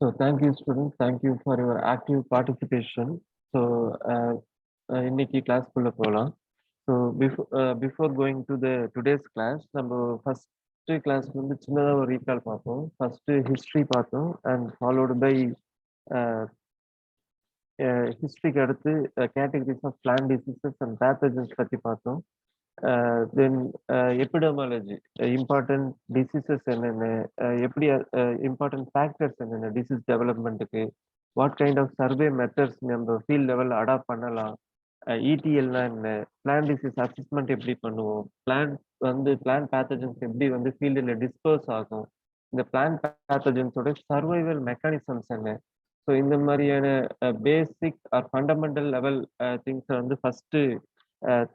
So thank you, students. Thank you for your active participation. So இன்னைக்கு கிளாஸ்க்குள்ள போகலாம். So before going to the today's class, நம்ம first class வந்து சின்னதாக ஒரு ரீகால் பார்ப்போம். ஃபர்ஸ்ட் ஹிஸ்ட்ரி பார்த்தோம் அண்ட் ஃபாலோடு பை ஹிஸ்ட்ரிக்கு அடுத்து categories of plant diseases and pathogens பற்றி பார்த்தோம். தென் எபிடமாலஜி, இம்பார்ட்டன்ட் டிசீசஸ் என்னென்ன, எப்படி இம்பார்ட்டன்ட் ஃபேக்டர்ஸ் என்னென்ன டிசீஸ் டெவலப்மெண்ட்டுக்கு, what kind of survey methods நம்ம ஃபீல்ட் லெவலில் அடாப்ட் பண்ணலாம், இடிஎல்னா என்ன, பிளான் டிசீஸ் அசஸ்மெண்ட் எப்படி பண்ணுவோம், பிளான் பேத்தஜன்ஸ் எப்படி வந்து ஃபீல்டில் டிஸ்பர்ஸ் ஆகும், இந்த பிளான் பேத்தஜன்ஸோட சர்வைவல் மெக்கானிசம்ஸ் என்ன. ஸோ இந்த மாதிரியான பேசிக் ஆர் ஃபண்டமெண்டல் லெவல் திங்ஸை வந்து ஃபஸ்ட்டு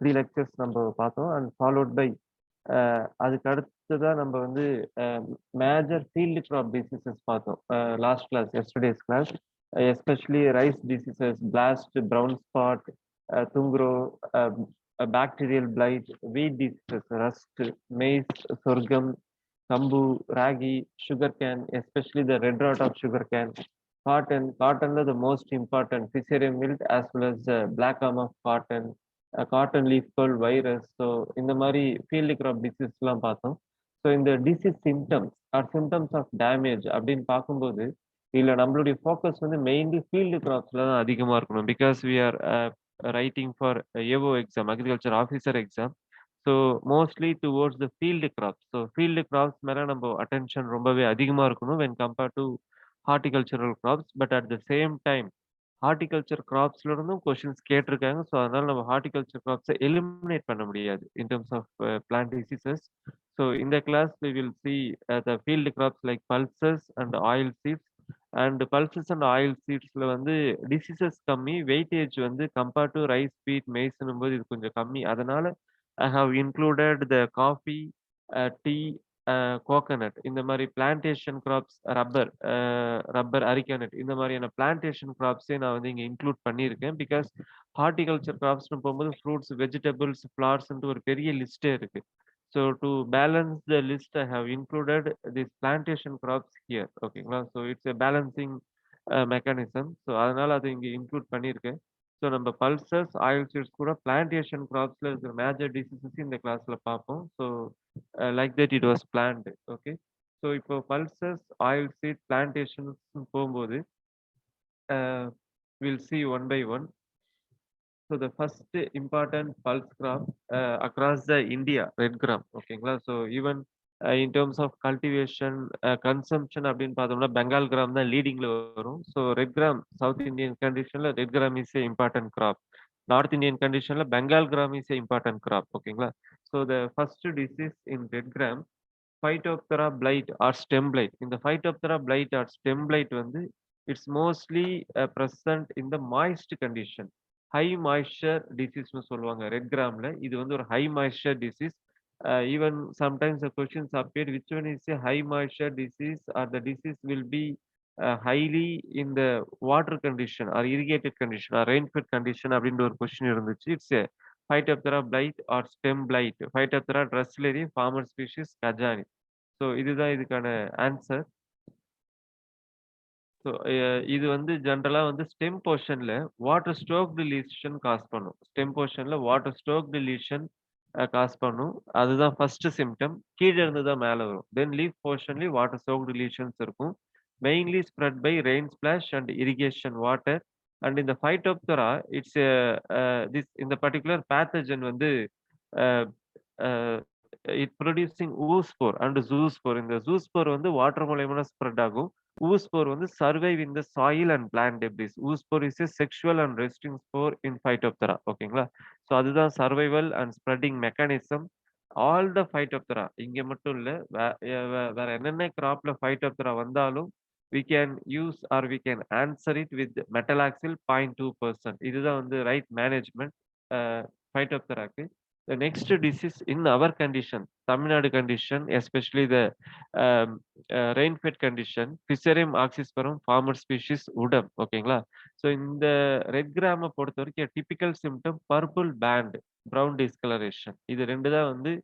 3 லெக்சர்ஸ் நம்ம பார்த்தோம் அண்ட் ஃபாலோட் பை அதுக்கு அடுத்ததான் நம்ம வந்து மேஜர் ஃபீல்டு கிராப் டிசீசஸ் பார்த்தோம் last class, yesterday's class. Especially rice diseases, blast, brown spot, tungro, bacterial blight, wheat diseases, rust, maize, sorghum, கம்பு, ராகி, sugar cane, especially the red rot of sugar cane, காட்டன்ல the most important fusarium wilt as well as black arm of cotton, cotton leaf curl virus. So இந்த மாதிரி field crop டிசீஸ்லாம் பார்த்தோம். So இந்த disease symptoms or symptoms of damage அப்படின்னு பார்க்கும்போது இதில் நம்மளுடைய ஃபோக்கஸ் வந்து மெயின்லி ஃபீல்டு கிராப்ஸில் தான் அதிகமாக இருக்கணும். Because we are writing for AO exam, agriculture officer exam. So mostly towards the field crops. So field crops மேலே நம்ம அட்டென்ஷன் ரொம்பவே அதிகமாக இருக்கணும் when compared to horticultural crops. But at the same time horticulture கிராப்ஸ்ல இருந்தும் questions கேட்டிருக்காங்க. So அதனால நம்ம ஹார்டிகல்ச்சர் கிராப்ஸை எலிமினேட் பண்ண முடியாது in terms of plant diseases. So இந்த class we will see the field crops like pulses and oil seeds. And pulses and oil சீட்ஸ்ல வந்து டிசீசஸ் கம்மி, வெயிட்டேஜ் வந்து கம்பேர்ட் டு ரைஸ், வீட், மெய்ஸ்னும் போது இது கொஞ்சம் கம்மி. அதனால I have included the coffee, tea, coconut, இந்த மாதிரி பிளான்டேஷன் கிராப்ஸ், ரப்பர், அரிக்கனட், இந்த மாதிரியான பிளான்டேஷன் கிராப்ஸே நான் வந்து இங்கே இன்க்ளூட் பண்ணியிருக்கேன். பிகாஸ் ஹார்டிகல்ச்சர் கிராப்ஸ்னு போகும்போது ஃப்ரூட்ஸ், வெஜிடபிள்ஸ், ஃப்ளார்ஸ்ன்ட்டு ஒரு பெரிய லிஸ்டே இருக்கு. So to balance the list I have included this plantation crops here. ஓகேங்களா? So it's a balancing mechanism. So அதனால அதை இங்கே இன்க்ளூட் பண்ணியிருக்கேன். ஸோ நம்ம பல்சஸ், ஆயில் சீட்ஸ் கூட பிளான்டேஷன் கிராப்ஸ்ல இருக்கிற மேஜர் டிசீசஸ் இந்த கிளாஸ்ல பார்ப்போம். So like that it was planned. Okay, so இப்போ பல்சஸ், ஆயில் சீட், பிளான்டேஷன்ஸ் போகும்போது will see one by one. So the first important pulse crop across the India, red gram. ஓகேங்களா? So even in terms of cultivation, consumption அப்படின்னு பார்த்தோம்னா Bengal gram தான் லீடிங்ல வரும். So red gram south Indian கண்டிஷன்ல red gram is a important crop. North Indian கண்டிஷன்ல Bengal gram is a important crop. ஓகேங்களா? So the first disease in red gram Phytophthora blight or stem blight. In the Phytophthora blight or stem blight வந்து it's mostly present in the moist condition. High moisture disease னு சொல்லுவாங்க red கிராம்ல. இது வந்து ஒரு high moisture disease. Even sometimes the questions appear which one is a high moisture disease or the disease will be highly in the water condition or irrigated condition or rainfed condition அப்படின்ற ஒரு question இருந்துச்சு. It's Phytophthora blight or stem blight. Phytophthora drusseleri, farmer species, kajani. So இதுதான் இதுக்கான answer. So இது வந்து ஜென்ரலாக வந்து stem போர்ஷனில் வாட்டர் ஸ்டோக் டிலீஷன் காஸ் பண்ணும். ஸ்டெம் போர்ஷனில் வாட்டர் ஸ்டோக் டிலீஷன் காஸ் பண்ணும். அதுதான் ஃபர்ஸ்ட் சிம்டம். கீழே இருந்து தான் மேலே வரும். தென் லீஃப் போர்ஷன்லேயும் வாட்டர் ஸ்டோக் டிலீஷன்ஸ் இருக்கும். Mainly spread by rain splash and irrigation water. And இந்த ஃபைட்டோப்தரா இட்ஸ் திஸ் இந்த பர்டிகுலர் பேத்தஜன் வந்து it producing oospore and zoospore. இந்த ஜூஸ்போர் வந்து வாட்டர் மூலயமா ஸ்ப்ரெட் ஆகும். ஊஸ்போர் வந்து survive in the soil and plant debris. Oospore is a sexual and resting spore இன் ஃபைட்டோப்தரா. ஓகேங்களா? So அதுதான் survival and spreading mechanism. All the ஃபைட்டோப்தரா, இங்கே மட்டும் இல்லை, வேற என்னென்ன கிராப்ல ஃபைட்டோப்தரா வந்தாலும் we can use or we can answer it with metalaxyl 0.2%. இதுதான் வந்து ரைட் மேனேஜ்மெண்ட் ஃபைட்டோப்தராக்கு. The next disease in our condition, Tamil Nadu condition, especially the rain-fed condition, Fusarium oxyspermum, farmer species, udam. ஓகேங்களா? ஸோ இந்த red கிராமை பொறுத்த வரைக்கும் typical symptom purple band, brown discoloration. இது ரெண்டு தான் வந்து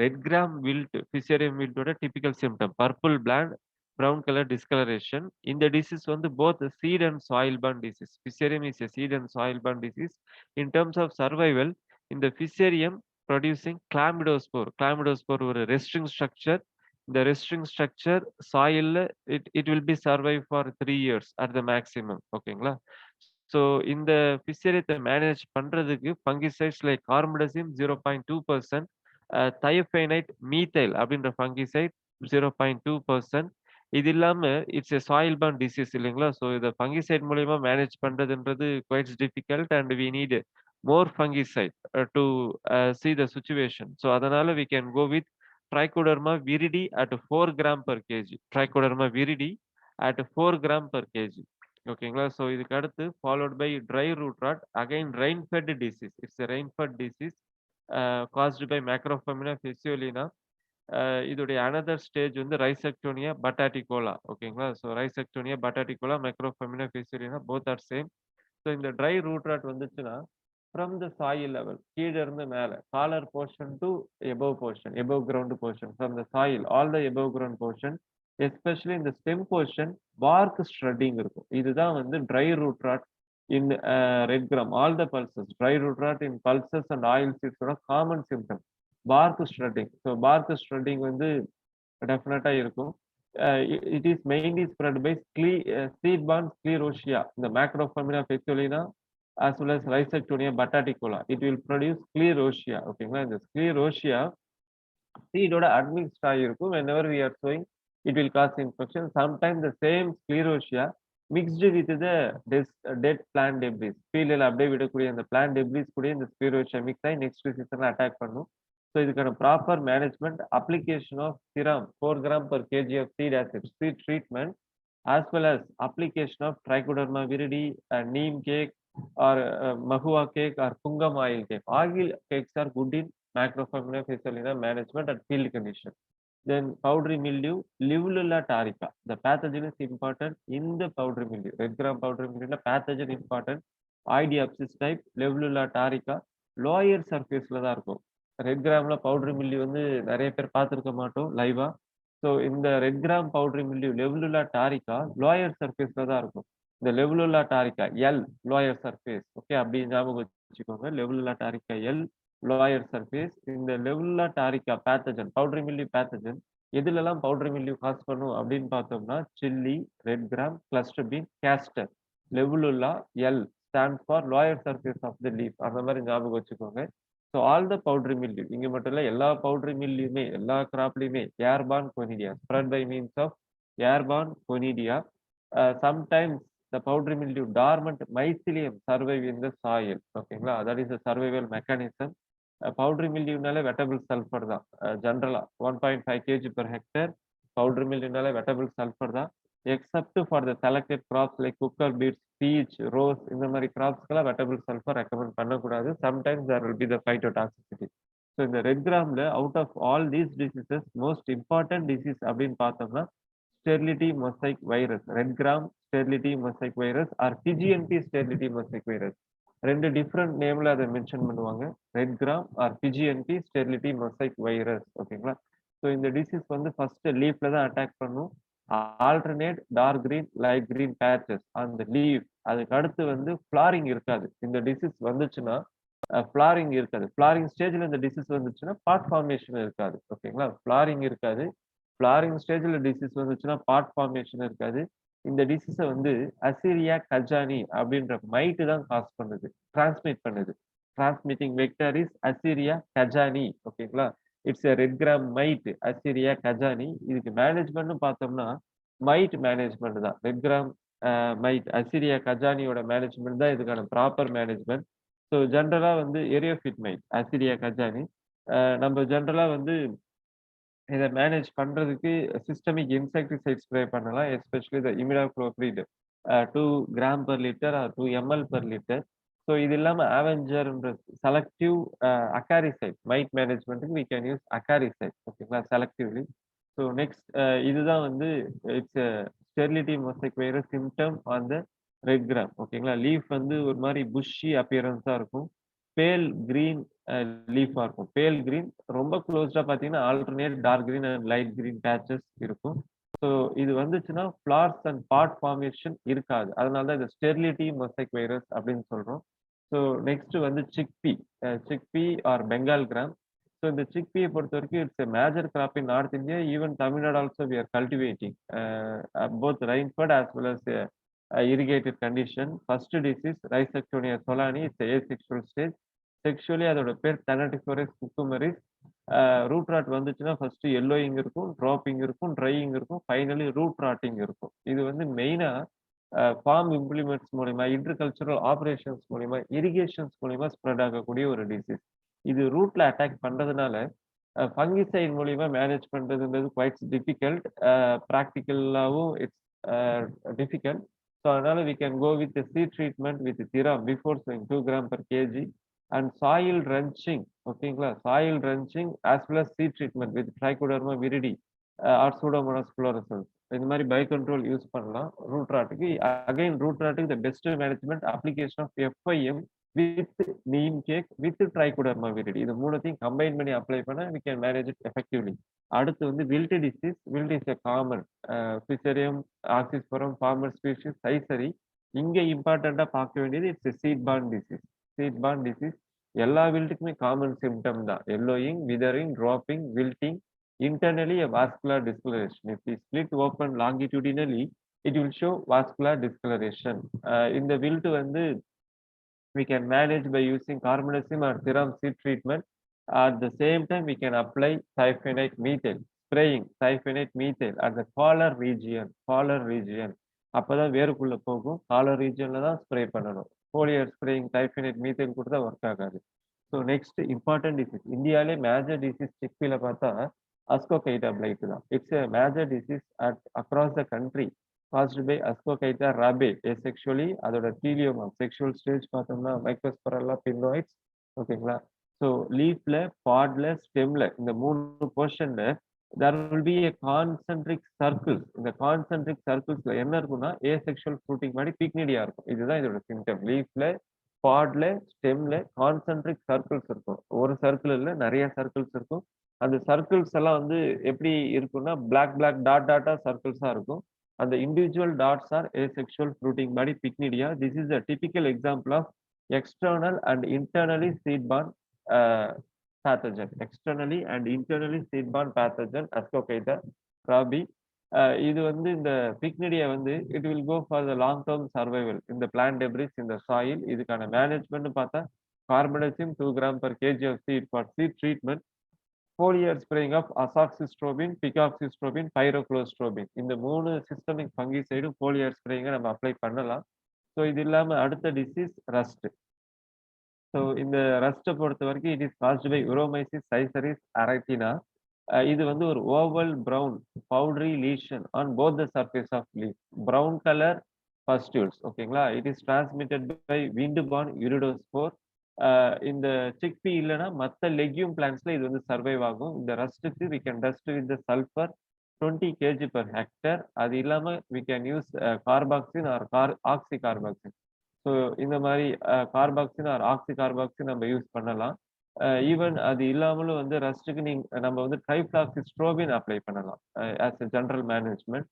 ரெட் கிராம் வில்ட், ஃபிஷரியம் வில்ட்டோட typical symptom. Purple band brown color discoloration. இந்த disease வந்து both seed and soil borne disease. Fusarium is a seed and soil borne disease. In terms of survival, இந்த Fusarium producing chlamydospore. Chlamydospore ஒரு resting structure. The resting structure soil it will be survive for 3 years at the maximum. ஓகேங்களா? So இந்த ஃபிஷரியத்தை manage பண்றதுக்கு fungicides like carbendazim 0.2%, thiophanate methyl அப்படின்ற fungicide 0.2%. இது இல்லாம it's a soil borne disease இல்லைங்களா? So இதை ஃபங்கிசைட் மூலியமா மேனேஜ் பண்றதுன்றது quite difficult and we need more fungicide to see the situation. So அதனால we can go with Trichoderma viridi at 4 gram per kg. Trichoderma viridi at 4 gram per kg. ஓகேங்களா? So இதுக்கு அடுத்து followed by dry root rot, again rain fed disease. It's a rain fed disease caused by macrophomina phaseolina. இதோடைய another stage வந்து rhizoctonia bataticola. ஓகேங்களா? So rhizoctonia bataticola, macrophomina phaseolina both are same. So இந்த dry root rot வந்துச்சுன்னா from the soil level, கீழ இருந்து மேல, collar portion to above portion, above ground portion, from the soil all the above ground portion, especially இந்த stem portion bark shredding இருக்கும். இதுதான் வந்து dry root rot in red gram. All the pulses, dry root rot in pulses and oil சீட்ஸோட common symptom bark shredding. So bark shredding வந்து டெஃபினட்டா இருக்கும். It is mainly spread by seed borne sclerotia, இந்த மேக்ரோஃபெமினா ஃபெசியோலினா as well as Rhizoctonia bataticula. It will produce sclerotia. ஓகேங்களா? இந்த sclerotia சீடோட அட்மிக்ஸ்ட் ஆகிருக்கும். whenever we are sowing it will cause infection. Sometimes the same sclerotia mixed with the dead plant debris, ஃபீல்டில் அப்படியே விடக்கூடிய அந்த plant debris கூட இந்த sclerotia mix ஆகி நெக்ஸ்ட் சீசன்ல அட்டாக் பண்ணும். ஸோ இதுக்கான ப்ராப்பர் மேனேஜ்மெண்ட், அப்ளிகேஷன் ஆஃப் சிரம் 4 gram per kg of seed acid, seed treatment, as well as application of Trichoderma viridi, neem cake or mahua cake or pungam oil cake. Oil cakes are good in macrophylla faecialina management at field condition. Then powdery mildew, Livulula tarica. The pathogen is important in the powdery mildew. Red gram powdery mildew pathogen important. Idiopsis type, Livulula tarica, lower surface ல தான் இருக்கும். Red கிராம்ல powdery milli வந்து நிறைய பேர் பார்த்துருக்க மாட்டோம் லைவா. So இந்த red gram powdery mildew leveillula taurica lower சர்ஃபேஸ்ல தான் இருக்கும். இந்த leveillula taurica L lower surface. Okay, அப்படி ஞாபகம் வச்சுக்கோங்க. Leveillula taurica L lower surface. இந்த leveillula taurica pathogen, powdery mildew pathogen எதுலெல்லாம் பவுடரி மில்லி காஸ் பண்ணும் அப்படின்னு பார்த்தோம்னா chilli, red gram, cluster bean, castor. Leveillula L stand for lower surface of the leaf. அந்த மாதிரி ஞாபகம் வச்சுக்கோங்க. So all the powdery mildew, இங்க மட்டும் இல்ல எல்லா பவுடரி மில்டியூமே எல்லா கிராப்லயுமே airborne conidia spread by means of airborne conidia. Sometimes the powdery mildew dormant mycelium survive in the soil. ஓகேங்களா? That is the survival mechanism. Powdery மில்டியூனால வெட்டபிள் சல்ஃபர் தான் ஜென்ரலா 1.5 kg per hectare. பவுடரி மில்டியூனால wettable sulphur தான். Except for the selected crops like குக்கர் peach, rose, ரோஸ், இந்த மாதிரி கிராப்ஸ்க்கெல்லாம் வெட்டபிள் சல்ஃபர் ரெக்கமெண்ட் பண்ணக்கூடாது. Sometimes there will be the phytotoxicity. So இந்த red கிராம்ல out of all these diseases most important disease அப்படின்னு பார்த்தோம்னா sterility mosaic virus, red gram sterility mosaic virus or DGNP sterility mosaic virus. ரெண்டு different நேம்ல அதை mention பண்ணுவாங்க, red gram or DGNP sterility mosaic virus. ஓகேங்களா? So இந்த disease வந்து first லீஃப்ல தான் அட்டாக் பண்ணும். Alternate dark green, light green patches அந்த லீவ். அதுக்கு அடுத்து வந்து ஃபிளாரிங் இருக்காது. இந்த டிசீஸ் வந்துச்சுன்னா ஃபிளாரிங் இருக்காது. ஃபிளாரிங் ஸ்டேஜ்ல இந்த டிசீஸ் வந்துச்சுன்னா பார்ட் ஃபார்மேஷன் இருக்காது. ஓகேங்களா? ஃபிளாரிங் இருக்காது. ஃபிளாரிங் ஸ்டேஜ்ல டிசீஸ் வந்துச்சுன்னா பார்ட் ஃபார்மேஷன் இருக்காது. இந்த டிசீஸை வந்து அசீரியா கஜானி அப்படின்ற மைட்டு தான் காஸ் பண்ணுது, டிரான்ஸ்மிட் பண்ணுது. Transmitting vector is aceria cajani. ஓகேங்களா? It's a red gram mite aceria cajani. இதுக்கு மேனேஜ்மெண்ட்னு பார்த்தோம்னா மைட் மேனேஜ்மெண்ட் தான். ரெட் கிராம் மைட் அசீரியா கஜானியோட மேனேஜ்மெண்ட் தான் இதுக்கான ப்ராப்பர் மேனேஜ்மெண்ட். ஸோ ஜென்ரலா வந்து ஏரியோஃபிட் மைட் அசீரியா கஜானி நம்ம ஜென்ரலா வந்து இதை மேனேஜ் பண்றதுக்கு சிஸ்டமிக் இன்செக்டிசைட் ஸ்ப்ரே பண்ணலாம். Especially the imidacloprid 2 gram per liter or 2 ml per liter. So இது இல்லாமல் அவெஞ்சர்ன்ற செலக்டிவ் அக்காரிசைட் மைட் மேனேஜ்மெண்ட்டுக்கு வி கேன் யூஸ் அக்காரிசைட். ஓகேங்களா? செலக்டிவ்லி. ஸோ நெக்ஸ்ட் இதுதான் வந்து it's sterility mosaic virus symptom on the red gram. ஓகேங்களா? லீஃப் வந்து ஒரு மாதிரி புஷ்ஷி அப்பியரன்ஸாக இருக்கும். பேல் கிரீன் லீஃபாக இருக்கும். பேல் கிரீன் ரொம்ப க்ளோஸ்டாக பார்த்தீங்கன்னா alternate dark green and light green patches இருக்கும். ஸோ இது வந்துச்சுன்னா ஃப்ளார்ஸ் அண்ட் பாட் ஃபார்மேஷன் இருக்காது. அதனால தான் இத ஸ்டெரிலிட்டி மொசைக் வைரஸ் அப்படின்னு சொல்றோம். ஸோ நெக்ஸ்ட் வந்து chickpea or Bengal gram. So இந்த சிக்பியை பொறுத்தவரைக்கும் it's a major crop in north India. Even Tamil Nadu also we are cultivating both rainfed as well as irrigated condition. First disease Rhizoctonia solani, it's a asexual stage. Sexually அதோட பேர் தெனட்டிஃபோரஸ் குக்குமரிஸ். Root rot வந்துச்சுன்னா first yellowing இருக்கும், dropping இருக்கும், drying இருக்கும், finally root rotting இருக்கும். இது வந்து மெயினா ஃபார்ம் இம்ப்ளிமெண்ட்ஸ் மூலியமா, இன்டர்கல்ச்சரல் ஆபரேஷன்ஸ் மூலியமா, இரிகேஷன்ஸ் மூலியமா ஸ்ப்ரெட் ஆகக்கூடிய ஒரு டிசீஸ். இது ரூட்ல அட்டாக் பண்றதுனால ஃபங்கிசைட் மூலியமா மேனேஜ் பண்றதுன்றது குவைட் டிஃபிகல்ட். ப்ராக்டிக்கலாவும் இட்ஸ் டிஃபிகல்ட். ஸோ அதனால we can go with seed treatment with thiram before 2 gram per kg and soil drenching. ஓகேங்களா, soil drenching as well as seed treatment with trichoderma viridi or pseudomonas fluorescens. இந்த மாதிரி bio control use பண்ணலாம் root ராட்டுக்கு. Again root ராட்டுக்கு the best management application of FYM with neem cake with trichoderma viride. இது மூணுத்தையும் combine பண்ணி apply பண்ண we can manage it effectively. அடுத்து வந்து wilt disease. wilt is a common Fusarium oxysporum farmer species சைசரி. இங்க இம்பார்ட்டண்டா பார்க்க வேண்டியது it's seed borne disease. Seed borne disease எல்லா வில்ட்டுக்குமே காமன் சிம்டம் தான். Yellowing, withering, dropping, wilting, internally a vascular discoloration. If we split open longitudinally, it will show vascular discoloration. இந்த wilt வந்து we can manage by using carbamazepine or thiram seed treatment. At the same time, we can apply cypionate methyl, spraying cypionate methyl at the collar region. அப்பதான் வேருக்குள்ள போகும். Collar ரீஜியன்ல தான் spray பண்ணணும். Folio spraying டைஃபினைட் methane கொடுத்தா work ஆகாது. So next important disease, இந்தியாவிலே major disease சிக்பில பார்த்தா அஸ்கோகைட்டா flight தான். It's a major disease at across the country caused by Ascocaita rabe asexually. அதோட டீலியோமா செக்ஷுவல் ஸ்டேஜ் பார்த்தோம்னா மைக்ரோஸ்பரல்லா பின்னோய்ட்ஸ். ஓகேங்களா, ஸோ லீஃப்ல, பாட்ல, ஸ்டெம்ல இந்த 3 போர்ஷன்ல there will be a concentric circles. இந்த concentric circlesல என்ன இருக்கும்னா asexual fruiting மாதிரி பிக்னிடியா இருக்கும். இதுதான் இதோட சிம்டம். லீஃப்ல, பாட்ல, ஸ்டெம்ல கான்சென்ட்ரிக் சர்க்கிள்ஸ் இருக்கும். ஒரு சர்க்கிள் இல்ல, நிறைய சர்க்கிள்ஸ் இருக்கும். அந்த சர்க்கிள்ஸ் எல்லாம் வந்து எப்படி இருக்கும்னா பிளாக் டாட்டா சர்க்கிள்ஸா இருக்கும். அந்த individual dots are asexual fruiting body pycnidia. This is a typical example of external and internally seed-borne pathogen. Externally and internally seed-borne pathogen Ascocaita rabi. இது வந்து இந்த பிக்னிடியா வந்து it will go for the long term survival இந்த plant debris இந்த soil. இதுக்கான management பார்த்தா carbendazim 2 gram per kg of seed for seed treatment, foliar spraying of azoxystrobin, picoxystrobin, pyroclostrobin. இந்த 3 systemic ஃபங்கிசைடும் foliar spraying நம்ம apply பண்ணலாம். So இது இல்லாம அடுத்த டிசீஸ் ரஸ்ட். ஸோ இந்த ரஸ்ட்டை பொறுத்த வரைக்கும் it is caused by uromyces ciceris arietini. இது வந்து ஒரு oval brown powdery lesion on both the surface of leaf, brown colour pustules. ஓகேங்களா, it is transmitted by wind borne uredospore. இந்த சிக்பி இல்லைன்னா மற்ற லெக்யூம் பிளான்ஸ்ல இது வந்து சர்வைவ் ஆகும். இந்த ரஸ்ட்டுக்கு we can dust with the sulphur 20 kg per hectare. அது இல்லாம we can use carboxin or oxycarboxin. So இந்த மாதிரி கார்பாக்சின் ஆர் ஆக்சி கார்பாக்சின் நம்ம யூஸ் பண்ணலாம். ஈவன் அது இல்லாமலும் வந்து ரஸ்ட்டுக்கு நம்ம வந்து ட்ரைஃப்ளாக்சிஸ்ட்ரோபின் அப்ளை பண்ணலாம் as a general management.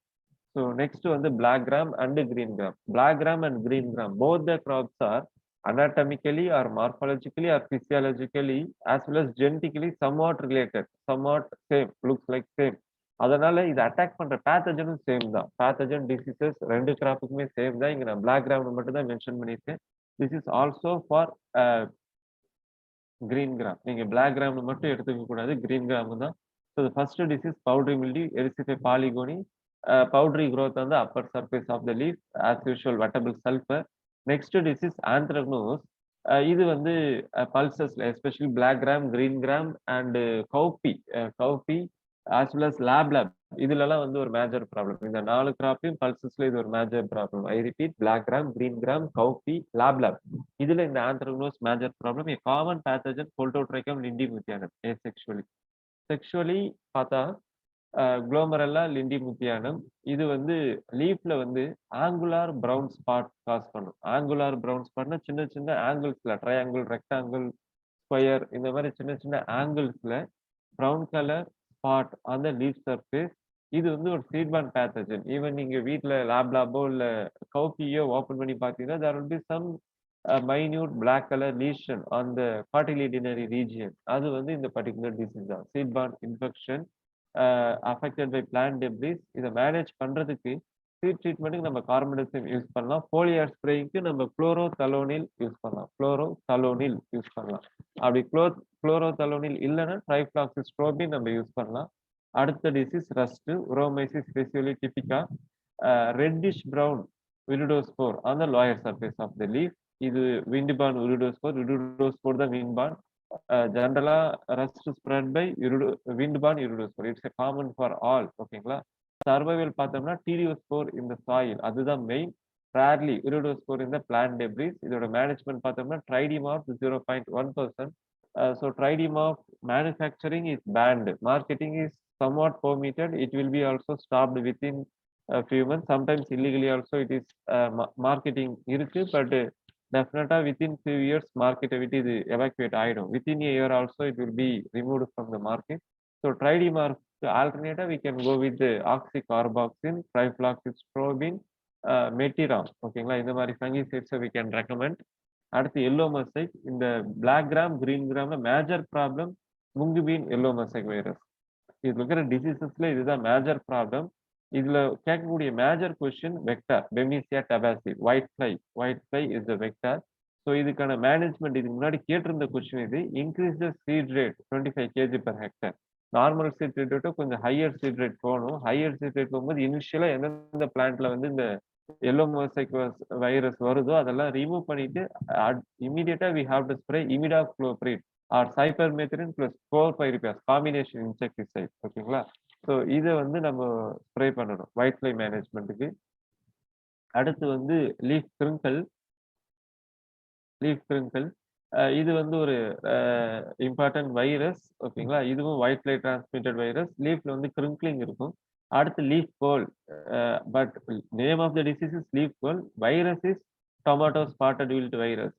So next வந்து black gram and green gram. Black gram and green gram both the crops are anatomically or morphologically or physiologically as well as genetically somewhat related, somewhat same, looks like same. அதனால இது attack பண்ற பேத்தஜனும் same தான். Pathogen diseases ரெண்டு கிராப்புக்குமே same தான். இங்க நான் black gram மட்டும் தான் மென்ஷன் பண்ணியிருக்கேன். This is also for green gram. நீங்க பிளாக் கிராம் மட்டும் எடுத்துக்க கூடாது, கிரீன் கிராம் தான். So first disease powdery mildew, erysiphe polygoni. Powdery growth on the upper surface of the leaf, as usual wettable sulfur. Next disease anthracnose. இது வந்து பல்சஸ்ல especially black gram, green gram and cowpea as well as lab இதுலலாம் வந்து ஒரு major problem. இந்த 4 கிராப்பையும் பல்சஸ்ல இது ஒரு major problem. I repeat, black gram, green gram, cowpea, lab இதுல இந்த anthracnose major problem. A common pathogen colletotrichum lindemuthianum asexually. Sexually பார்த்தா குளோமரல்லா லிண்டிமுத்தியானம். இது வந்து லீஃப்ல வந்து ஆங்குலார் பிரவுன் ஸ்பாட் காஸ் பண்ணும். ஆங்குலார் பிரவுன் ஸ்பாட்னா சின்ன சின்ன ஆங்கிள்ஸ்ல, ட்ரையாங்கிள், ரெக்டாங்கிள், ஸ்கொயர், இந்த மாதிரி சின்ன சின்ன ஆங்கிள்ஸ்ல brown colour spot on the leaf surface. இது வந்து ஒரு சீட்பார்ன் பேத்தஜன். ஈவன் நீங்க வீட்ல லேப்லாபோ இல்ல கௌபியோ ஓப்பன் பண்ணி பார்த்தீங்கன்னா, there will be some minute black colour lesion on the cotyledonary region. அது வந்து இந்த பர்ட்டிகுலர் டிசீஸ் தான். Seedborne infection affected by plant debris. இத மேனேஜ் பண்றதுக்கு சீட் ட்ரீட்மென்ட்க்கு நம்ம கார்பன்டசிம் யூஸ் பண்ணலாம். ஃபோலியார் ஸ்ப்ரேயிங்க்கு நம்ம குளோரோதலோனில் யூஸ் பண்ணலாம். குளோரோதலோனில் யூஸ் பண்ணலாம். அப்படி குளோரோதலோனில் இல்லன்னா ட்ரைஃப்ளாக்சிஸ்ட்ரோபின் நம்ம யூஸ் பண்ணலாம். அடுத்த disease rust, uromyces phaseoli typica, reddish brown uredospore on the lower surface of the leaf. இது விண்ட்பார்ன் விரிடோஸ்போர் தான் விண்ட்பார்ன். ஜென்ரலா rust spread by windborne uredospore. It's a common for all. ஓகேங்களா? சர்வைவல் பார்த்தோம்னா teliospore in the soil அதுதான் main. Rarely uredospore in the plant debris. இதோட management பார்த்தோம்னா tridemorph 0.1%. So Tridimark manufacturing is banned. Marketing is somewhat permitted. It will be also stopped within a few months. Sometimes illegally also it is marketing இருக்கு. But definitely within few years market விட்டு இது evacuate ஆயிடும். Within a year also it will be removed from the market. So Tridimark alternative we can go with the oxycarboxyn, trifloxystrobin, metiram. ஓகேங்களா? இந்த மாதிரி fungicides we can recommend. அடுத்து yellow mosaic. இந்த black gram green கிராம்ல major problem mungbean yellow mosaic virus. இதுல இருக்கிற டிசீசஸ்ல இதுதான் மேஜர் ப்ராப்ளம். இதுல கேட்கக்கூடிய major question vector bemisia tabaci whitefly is the vector. So இதுக்கான மேனேஜ்மெண்ட் இதுக்கு முன்னாடி கேட்டிருந்த கொஸ்டின் இது. Increase the seed rate 25 kg per hectare. Normal seed ரேட்டோ கொஞ்சம் ஹையர் சீட் ரேட் போகணும். ஹையர் சீட் ரேட் போகும்போது இனிஷியலா எந்தெந்த பிளான்ட்ல வந்து இந்த எல்லோ மொசைக் வைரஸ் வருதோ அதெல்லாம் ரிமூவ் பண்ணிட்டு இமீடியட்டா we have to spray imidacloprid or cypermethrin plus 4,5 combination insecticide. ஓகேங்களா? ஸோ இதை வந்து நம்ம ஸ்ப்ரே பண்ணணும் ஒயிட் ஃப்ளை மேனேஜ்மெண்ட்டுக்கு. அடுத்து வந்து லீஃப் கிரிங்கிள். இது வந்து ஒரு இம்பார்ட்டன்ட் வைரஸ். ஓகேங்களா? இதுவும் ஒயிட் ஃப்ளை டிரான்ஸ்மிட்டட் வைரஸ். லீஃப்ல வந்து கிரிங்க்லிங் இருக்கும். அடுத்து leaf curl. But name of the disease is leaf curl. Virus is tomato spotted wilt virus.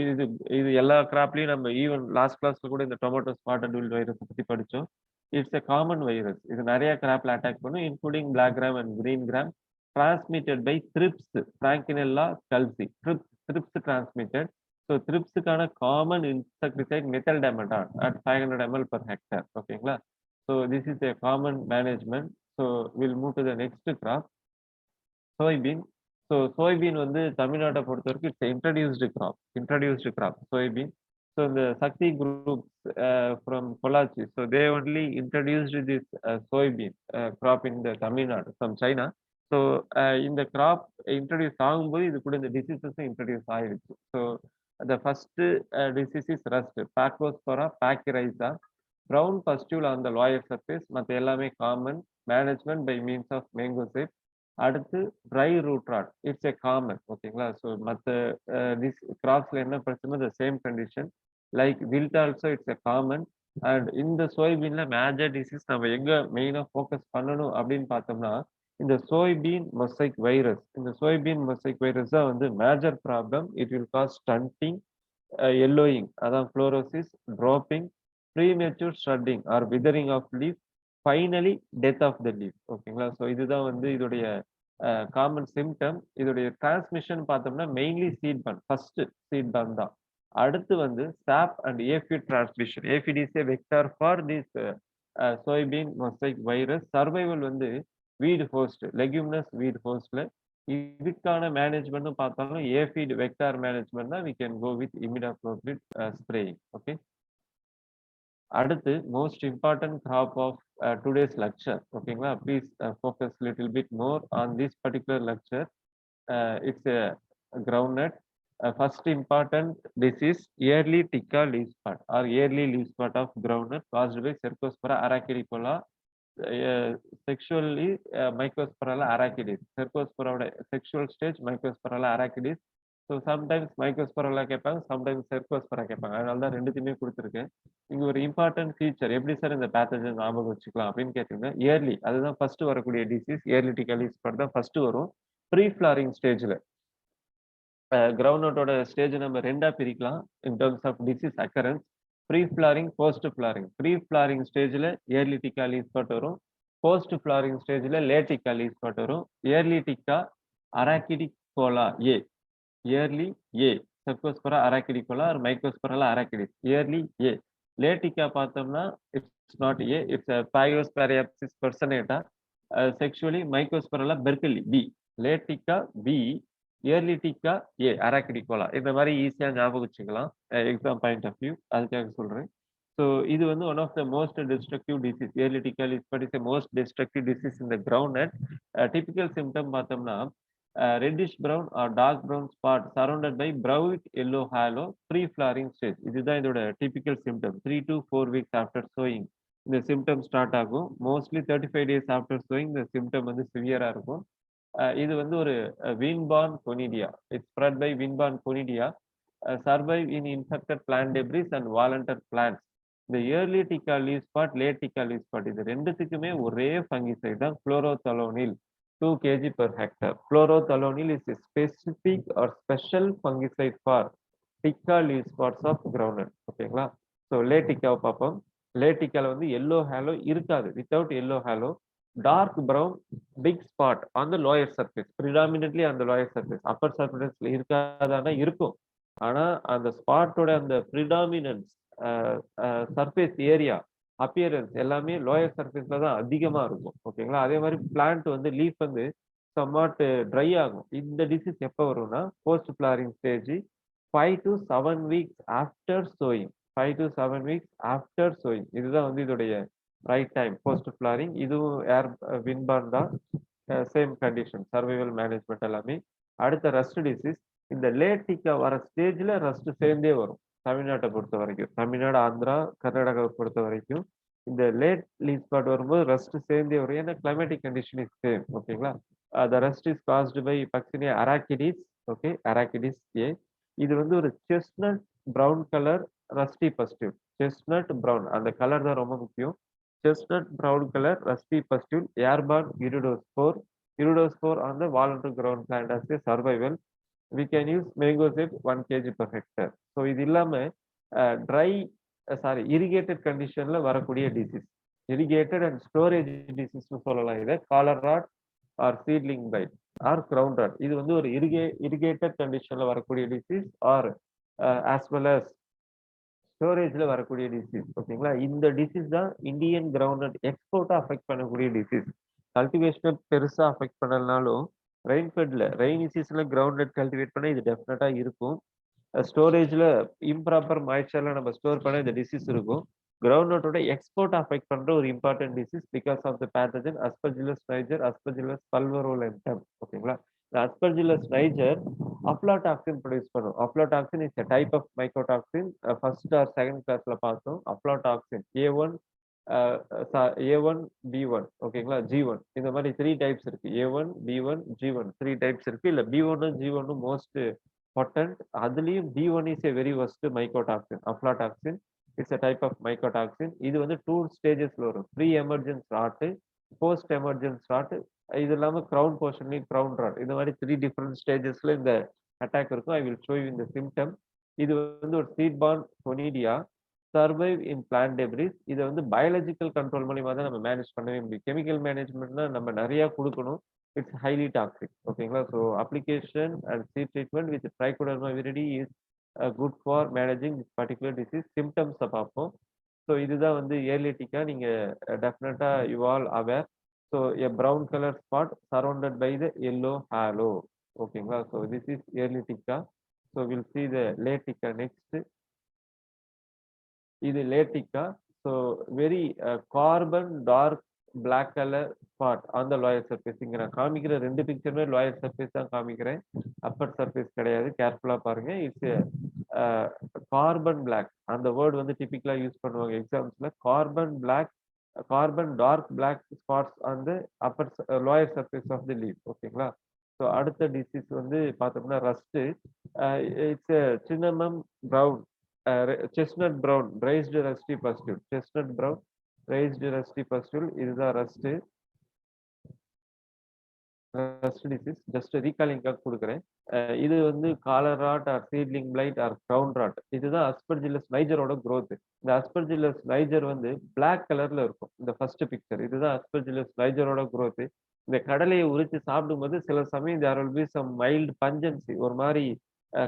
இது இது எல்லா கிராப்லயும் நம்ம ஈவன் லாஸ்ட் கிளாஸ்ல கூட இந்த டொமேட்டோ ஸ்பாட்டட் வில்ட் வைரஸ் பத்தி படிச்சோம். It's a common virus. இது நிறைய கிராப்ல அட்டாக் பண்ணும் including black gram and green gram. Transmitted by thrips frankliniella schultzei. Thrips transmitted. So த்ரிப்ஸுக்கான common insecticide methyl demeton at 500 ml per hectare. ஓகேங்களா? So this is a common management. So we'll move to the next crop, soybean. So soybean வந்து தமிழ்நாட்டை பொறுத்த வரைக்கும் it's introduced crop soybean. So the Sakti groups from Pollachi, so they only introduced this soybean crop in the Tamil Nadu from China. So இந்த crop introduce ஆகும்போது இது கூட இந்த diseases introduce ஆயிடுச்சு. So the first disease is rust, Pacospora pachyriza, brown pustule on the lower surface. மற்ற எல்லாமே common. Management by means of mango sap. அடுத்து dry root rot. It's a common. ஓகேங்களா? So மற்ற கிராப்ஸ்ல என்ன பிரச்சனை the same condition. Like wilt also it's a common. And இந்த சோய்பீன்ல மேஜர் டிசீஸ் நம்ம எங்க மெயினா ஃபோக்கஸ் பண்ணணும் அப்படின்னு பார்த்தோம்னா இந்த சோய்பீன் மொசைக் வைரஸ். இந்த சோய்பீன் மொசைக் வைரஸ் தான் வந்து major problem. It will cause stunting, yellowing அதான் chlorosis, dropping, premature stunting or withering of leaf, finally death of the leaf. ஓகேங்களா? ஸோ இதுதான் வந்து இதோடைய காமன் சிம்டம். இதோடைய டிரான்ஸ்மிஷன் பார்த்தோம்னா mainly seed borne, first seed borne தான். அடுத்து வந்து sap and aphid transmission. Aphid is a vector for this soybean mosaic virus. Survival வந்து வீட் ஹோஸ்ட், லெக்யூமினஸ் வீட் ஹோஸ்ட்ல. இதுக்கான மேனேஜ்மெண்ட்னு பார்த்தாலும் ஏஃபிட் வெக்டார் மேனேஜ்மெண்ட் தான் we can go with imidacloprid spraying. Okay. அடுத்து most important crop of today's lecture. ஓகேங்களா? Please focus little bit more on this particular lecture. It's a groundnut. First important disease early tikka leaf spot or early leaf spot of groundnut caused by cercospora arachidicola. Sexually mycosphaerella arachidis. செர்கோஸ்பராவோட sexual stage mycosphaerella arachidis. So sometimes mycosphaerella கேட்பாங்க, sometimes செர்கோஸ்பரா கேட்பாங்க. அதனால தான் ரெண்டுத்தையுமே கொடுத்துருக்கேன். இங்க ஒரு important feature எப்படி சார் இந்த பேத்தஜன் ஞாபகம் வச்சுக்கலாம் அப்படின்னு கேட்டீங்கன்னா இயர்லி அதுதான் ஃபர்ஸ்ட் வரக்கூடிய disease. Early tikka leaf spot தான் ஃபர்ஸ்ட் வரும். ப்ரீ ஃபிளாரிங் ஸ்டேஜ்ல கிரவுண்ட் நோட்டோட ஸ்டேஜ் நம்ம ரெண்டா பிரிக்கலாம் in terms of disease occurrence. Pre flowering, post flowering. Pre flowering ஸ்டேஜ்ல இயர்லி டிக்கா லீவ் ஸ்பாட் வரும். போஸ்ட் ஃபிளவரிங் ஸ்டேஜ்ல லேட்டிக்கா லீஃப் ஸ்பாட் வரும். இயர்லி டிக்கா அரக்கிடிகோலா ஏ, இயர்லி ஏ, Cercospora arachidicola or microspora அரக்கிடிஸ், yearly A. Late tikka பார்த்தோம்னா it's not A, it's phaeoisariopsis personata, sexually mycosphaerella berkeleyi B, late tikka B, early tikka A arachidicola. இந்த மாதிரி ஈஸியா ஞாபகம் வச்சுக்கலாம் எக்ஸாம் பாயிண்ட் ஆஃப் வியூ, அதுக்காக சொல்றேன். ஸோ இது வந்து one of the most destructive disease. Early tikka leaf spot is most destructive disease இந்த கிரவுண்ட் நட். டிபிக்கல் சிம்டம் பார்த்தோம்னா reddish brown or dark brown spot surrounded by bright yellow halo pre flowering stage. இதுதான் இதோட typical symptom. 3 to 4 weeks after sowing இந்த symptom start ஆகும். Mostly 35 days after sowing இந்த symptom வந்து சிவியரா இருக்கும். இது வந்து ஒரு windborne conidia. It's spread by வின்பார்ன் conidia, survive in infected plant debris and volunteer plants. இந்த early tikka leaf spot, late tikka leaf spot இது ரெண்டுத்துக்குமே ஒரே ஃபங்கிசைட் தான் chlorothalonil 2 kg per hectare. Chlorothalonil is a specific or special fungicide for tikka leaf spots of ground. ஓகேங்களா? So லேட்டிக்காவை பார்ப்போம். லேட்டிக்கால வந்து எல்லோ ஹேலோ இருக்காது, without yellow halo. Dark brown big spot on the lower surface, predominantly அந்த lower surface. Upper சர்ஃபேஸ்ல இருக்காதானா இருக்கும், ஆனா அந்த ஸ்பாட்டோட அந்த ப்ரிடாமினன்ஸ் சர்ஃபேஸ் ஏரியா அப்பியரன்ஸ் எல்லாமே லோயர் சர்ஃபேஸ்ல தான் அதிகமா இருக்கும். ஓகேங்களா? அதே மாதிரி பிளான்ட் வந்து லீஃப் வந்து சம்வாட் ட்ரை ஆகும். இந்த டிசீஸ் எப்போ வரும்னா post flowering stage 5 to 7 weeks after sowing. 5 to 7 weeks after sowing இதுதான் வந்து இதோடைய ரைட் டைம் போஸ்ட் ஃபிளவரிங். இதுவும் ஏர் வின்பார்ன் தான், சேம் கண்டிஷன், சர்வைவல் மேனேஜ்மெண்ட் எல்லாமே. அடுத்த ரஸ்ட் டிசீஸ். இந்த லேட் டிக்கா வர ஸ்டேஜ்ல ரஸ்ட் சேர்ந்தே வரும். தமிழ்நாட்டை பொறுத்த வரைக்கும், தமிழ்நாடு, ஆந்திரா, கர்நாடகாவை பொறுத்த வரைக்கும் இந்த லேட் லீவ் ஸ்பாட் வரும்போது ரஸ்ட் சேர்ந்தே வரும். ஏன்னா கிளைமேட்டிக் கண்டிஷன் இஸ் சேம். ஓகேங்களா? The rust is caused by puccinia arachidis. Okay, arachidis A. இது வந்து ஒரு chestnut brown colour rusty pustule. Chestnut brown அந்த கலர் தான் ரொம்ப முக்கியம். Chestnut brown colour rusty pustule, airborne uredospore. Iridospore on the voluntary ground plant as a survival. We can use mango sap 1 kg per hectare. So இது இல்லாம dry irrigated கண்டிஷன்ல வரக்கூடிய disease, irrigated and storage டிசீஸ்னு சொல்லலாம். இதை collar rot or seedling blight or ground rot. இது வந்து ஒரு இரிகேட்டட் கண்டிஷன்ல வரக்கூடிய disease or as well as ஸ்டோரேஜ்ல வரக்கூடிய டிசீஸ். ஓகேங்களா? இந்த டிசீஸ் தான் இந்தியன் கிரவுண்ட் எக்ஸ்போர்ட்டா அஃபெக்ட் பண்ணக்கூடிய டிசீஸ். கல்டிவேஷனை பெருசா அஃபெக்ட் பண்ணலனாலும் ரெயின்ஃபெட்ல ரெய்னி சீசன்ல கிரவுண்ட் நட் கல்டிவேட் பண்ண இது டெஃபினட்டா இருக்கும். ஸ்டோரேஜ்ல இம்ப்ராப்பர் மாய்ச்சர்ல நம்ம ஸ்டோர் பண்ண இந்த டிசீஸ் இருக்கும். கிரவுண்ட் நட்டோட எக்ஸ்போர்ட் அஃபெக்ட் பண்ற ஒரு important disease because of the pathogen aspergillus niger, aspergillus pulverulentum. ஓகேங்களா? இந்த அஸ்பர்ஜில்லஸ் நைஜர் அப்லாடாக்சின் ப்ரொடியூஸ் பண்ணும். Aflatoxin is a type of mycotoxin. First or second கிளாஸ்ல பார்த்தோம். Aflatoxin A1, A1 B1. ஓகேங்களா? G1. இந்த மாதிரி 3 டைப்ஸ் இருக்கு. A1 B1 G1 3 டைப்ஸ் இருக்கு. இல்ல B1 G1 மோஸ்ட் பொட்டன்ட். அதுலயும் B1 is a very worst mycotoxin, aflatoxin. It's a type of mycotoxin. இது வந்து 2 ஸ்டேஜஸ்ல வரும். Pre emergence rot, post emergence rot, இது இல்லாம கிரவுன் போர்ஷன்லயும் கிரவுன் ராட். இந்த மாதிரி 3 டிஃபரெண்ட் ஸ்டேஜஸ்ல இந்த அட்டாக் இருக்கும். ஐ வில் ஷோ யூ இந்த சிம்டம். இது வந்து ஒரு seed borne conidia, survive in plant debris. இதை வந்து பயாலஜிக்கல் கண்ட்ரோல் மூலியமா தான் நம்ம மேனேஜ் பண்ணவே முடியும். கெமிக்கல் மேனேஜ்மெண்ட்னா நம்ம நிறைய கொடுக்கணும். It's highly toxic. ஓகேங்களா? So application and seed treatment with trichoderma viride is good for managing this particular disease. சிம்டம்ஸை பார்ப்போம். ஸோ இதுதான் வந்து இயர்லி டிக்கா. நீங்க டெஃபினட்டா you all aware. So a brown colour spot surrounded by the yellow halo. ஓகேங்களா? So this is early tikka. So will see the late tikka next. இது late tikka. So very carbon dark black colour spot on the lower surface. இங்க நான் காமிக்கிற 2 பிக்சருமே lower surface தான் காமிக்கிறேன், Appar surface கிடையாது. கேர்ஃபுல்லா பாருங்க. It's carbon black. அந்த வேர்டு வந்து டிபிக்கலா யூஸ் பண்ணுவாங்க எக்ஸாம்ஸ்ல. Carbon black, carbon dark black spots on the upper lower surface of the leaf. ஓகேங்களா? ஸோ அடுத்த டிசீஸ் வந்து பார்த்தோம்னா rust. It's cinnamon brown, chestnut brown raised rusty pustule. Chestnut brown raised rusty pustule, இதுதான் rust. Rust disease just ரீகாலிங்காக கொடுக்குறேன். இது வந்து collar rot or seedling blight or crown rot. இதுதான் அஸ்பர்ஜில்லஸ் நைஜரோட growth. இந்த அஸ்பர்ஜில்லஸ் நைஜர் வந்து பிளாக் கலர்ல இருக்கும். இந்த ஃபர்ஸ்ட் பிக்சர் இதுதான் அஸ்பர்ஜில்லஸ் நைஜரோட growth. இந்த கடலையை உரிச்சு சாப்பிடும்போது சில சமயம் there will be some mild pungency, ஒரு மாதிரி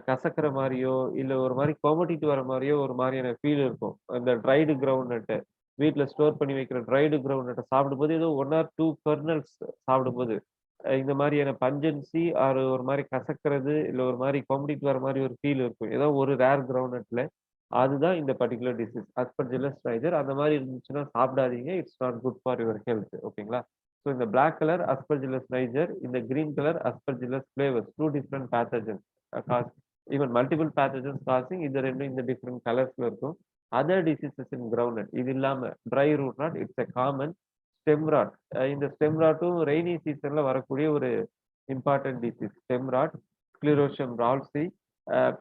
கசக்கிற மாதிரியோ இல்ல ஒரு மாதிரி கொமட்டிட்டு வர மாதிரியோ ஒரு மாதிரியான ஃபீல் இருக்கும். அந்த ட்ரைடு கிரவுண்ட் நட்டு வீட்டில் ஸ்டோர் பண்ணி வைக்கிற ட்ரைடு கிரவுண்ட் நட்டை சாப்பிடும்போது ஏதோ 1 or 2 கர்னல்ஸ் சாப்பிடும்போது இந்த மாதிரியான பஞ்சன்சி ஆர் ஒரு மாதிரி கசக்கிறது இல்ல ஒரு மாதிரி கொமட்டிட்டு வர மாதிரி ஒரு ஃபீல் இருக்கும். ஏதோ ஒரு ரேர் கிரவுண்ட் நட்ல அதுதான் இந்த பர்டிகுலர் டிசீஸ் அஸ்பர்ஜில்லஸ் நைஜர். அந்த மாதிரி இருந்துச்சுன்னா சாப்பிடாதீங்க. It's not good for your health. ஓகேங்களா? ஸோ இந்த பிளாக் கலர் அஸ்பர்ஜில்லஸ் நைஜர், இந்த green colour Aspergillus flavus, two different pathogens cause even multiple pathogens causing. இது ரெண்டும் இந்த டிஃப்ரெண்ட் கலர்ஸ்ல இருக்கும். அதர் டிசீசஸ் இன் கிரவுண்ட் இது இல்லாம dry root rot it's a common stem rot. இந்த ஸ்டெம் ராட்டும் ரெய்னி சீசன்ல வரக்கூடிய ஒரு important disease. Stem rot, sclerotium rolfsii.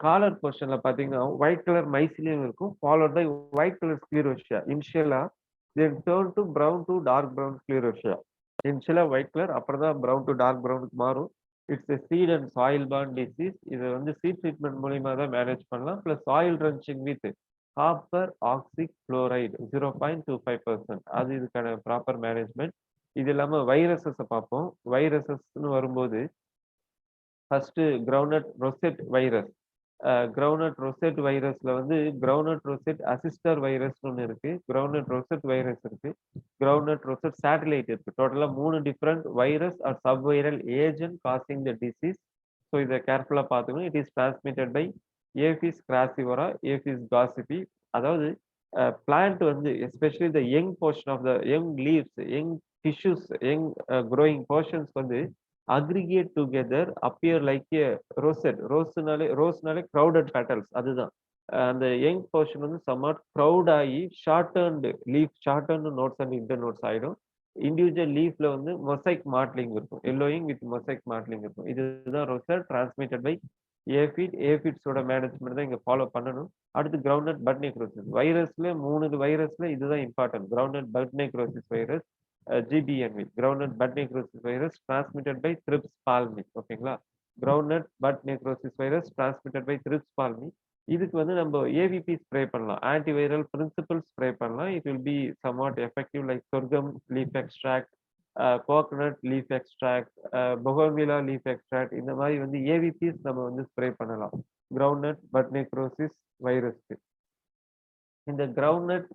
Collar போர்ஷன்ல பாத்தீங்கன்னா ஒயிட் கலர் மைசிலியம் இருக்கும், followed by white colour sclerotia இனிஷியலா, then turn to brown to dark brown sclerotia. இனிஷியலா ஒயிட் கலர், அப்புறம் தான் பிரவுன் டு டார்க் பிரவுனுக்கு மாறும். It's a seed and soil borne disease. இது வந்து சீட் ட்ரீட்மெண்ட் மூலியமா தான் மேனேஜ் பண்ணலாம். Plus soil drenching with copper oxychloride 0.25%. அது இதுக்கான ப்ராப்பர் மேனேஜ்மெண்ட். இது இல்லாம வைரஸஸ் பார்ப்போம். வைரஸஸ்ன்னு வரும்போது first groundnut rosette virus. Groundnut rosette வைரஸ்ல வந்து கிரவுண்ட்நட் ரொசெட் அசிஸ்டர் வைரஸ்னு ஒன்று இருக்கு, கிரவுண்ட்நட் ரொசெட் வைரஸ் இருக்கு, கிரவுண்ட்நட் ரொசெட் சேட்டலைட் இருக்கு. டோட்டலா 3 different virus or sub viral agent causing the disease. ஸோ இதை கேர்ஃபுல்லா பார்த்துக்கணும். It is transmitted by aphis craccivora, aphis gossypii. அதாவது பிளான்ட் வந்து especially the young portion of the young leaves, young tissues, young growing portions வந்து aggregate together appear like ஏ rosette. ரோஸ்னாலே crowded petals. அதுதான் அந்த யங் போர்ஷன் வந்து somewhat crowd ஆகி shortened leaf, shortened nodes and internodes ஆயிடும். Individual லீஃப்ல வந்து mosaic mottling இருக்கும், எல்லோயிங் வித் மொசைக் மாட்லிங் இருக்கும். இதுதான் ரோசெட் டிரான்ஸ்மிட்டட் பை ஏஃபிட். ஏஃபிட்ஸோட மேனேஜ்மெண்ட் தான் இங்க ஃபாலோ பண்ணணும். அடுத்து கிரவுண்ட்நட் பட் நெக்ரோசிஸ் வைரஸ்ல 3 வைரஸ்ல இதுதான் important. Groundnut bud necrosis virus, GBNV, groundnut bud necrosis virus transmitted by thrips palmi. ஓகேங்களா? Groundnut bud necrosis virus transmitted by thrips palmi. இதுக்கு வந்து நம்ம ஏவிபி ஸ்ப்ரே பண்ணலாம், ஆன்டிவைரல் பிரின்சிபல் ஸ்ப்ரே பண்ணலாம். It will be somewhat effective like sorghum leaf extract, coconut leaf extract, bougainvillea leaf extract. இந்த மாதிரி வந்து ஏவிபிஸ் நம்ம வந்து ஸ்ப்ரே பண்ணலாம் கிரவுண்ட்நட் பட் நெக்ரோசிஸ் வைரஸ்க்கு. இந்த கிரவுண்ட்நட்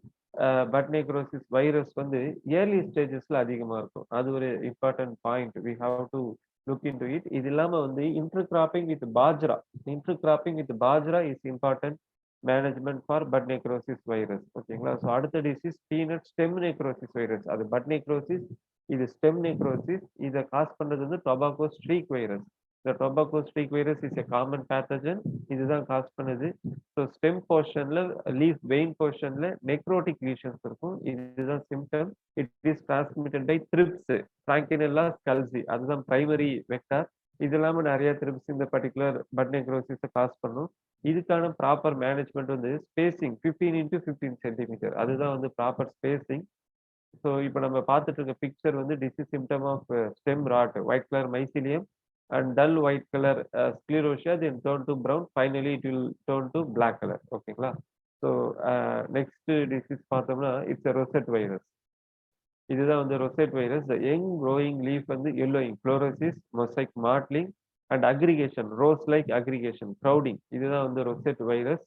பட் நெக்ரோசிஸ் வைரஸ் வந்து ஏர்லி ஸ்டேஜஸ்ல அதிகமா இருக்கும். அது ஒரு important point. We have to look into it. இது இல்லாம வந்து intercropping with bajra. Intercropping with bajra is important management for bud necrosis virus. ஓகேங்களா? ஸோ அடுத்த disease peanut stem necrosis virus. அது பட் நெக்ரோசிஸ், இது ஸ்டெம் நெக்ரோசிஸ். இதை காஸ் பண்றது வந்து டொபாக்கோ ஸ்ட்ரீக் வைரஸ். இந்த tobacco streak virus is a common pathogen. இதுதான் cos பண்ணுது. ஸோ ஸ்டெம் போர்ஷன்ல லீஃப் வெயின் போர்ஷன்ல நெக்ரோட்டிக் லீஷன்ஸ் இருக்கும். இதுதான் symptom. It is transmitted by thrips, Frankliniella schultzei. அதுதான் பிரைமரி வெக்டார். இது இல்லாம நிறைய த்ரிப்ஸ் இந்த பர்டிகுலர் பட் நெக்ரோசிஸை காஸ் பண்ணும். இதுக்கான ப்ராப்பர் மேனேஜ்மெண்ட் வந்து ஸ்பேசிங் 15x15 சென்டிமீட்டர். அதுதான் வந்து ப்ராப்பர் ஸ்பேசிங். ஸோ இப்போ நம்ம பார்த்துட்டு இருக்க பிக்சர் வந்து disease symptom of stem rot, white colour mycelium and dull white color sclerotia, then turn to brown, finally it will turn to black color. ஓகேங்களா? So next disease பார்த்தோம்னா it's rosette virus. இதுதான் வந்து rosette virus. Young growing leaf வந்து yellowing, fluorosis, mosaic mottling and aggregation, rose like aggregation, crowding. இதுதான் வந்து rosette virus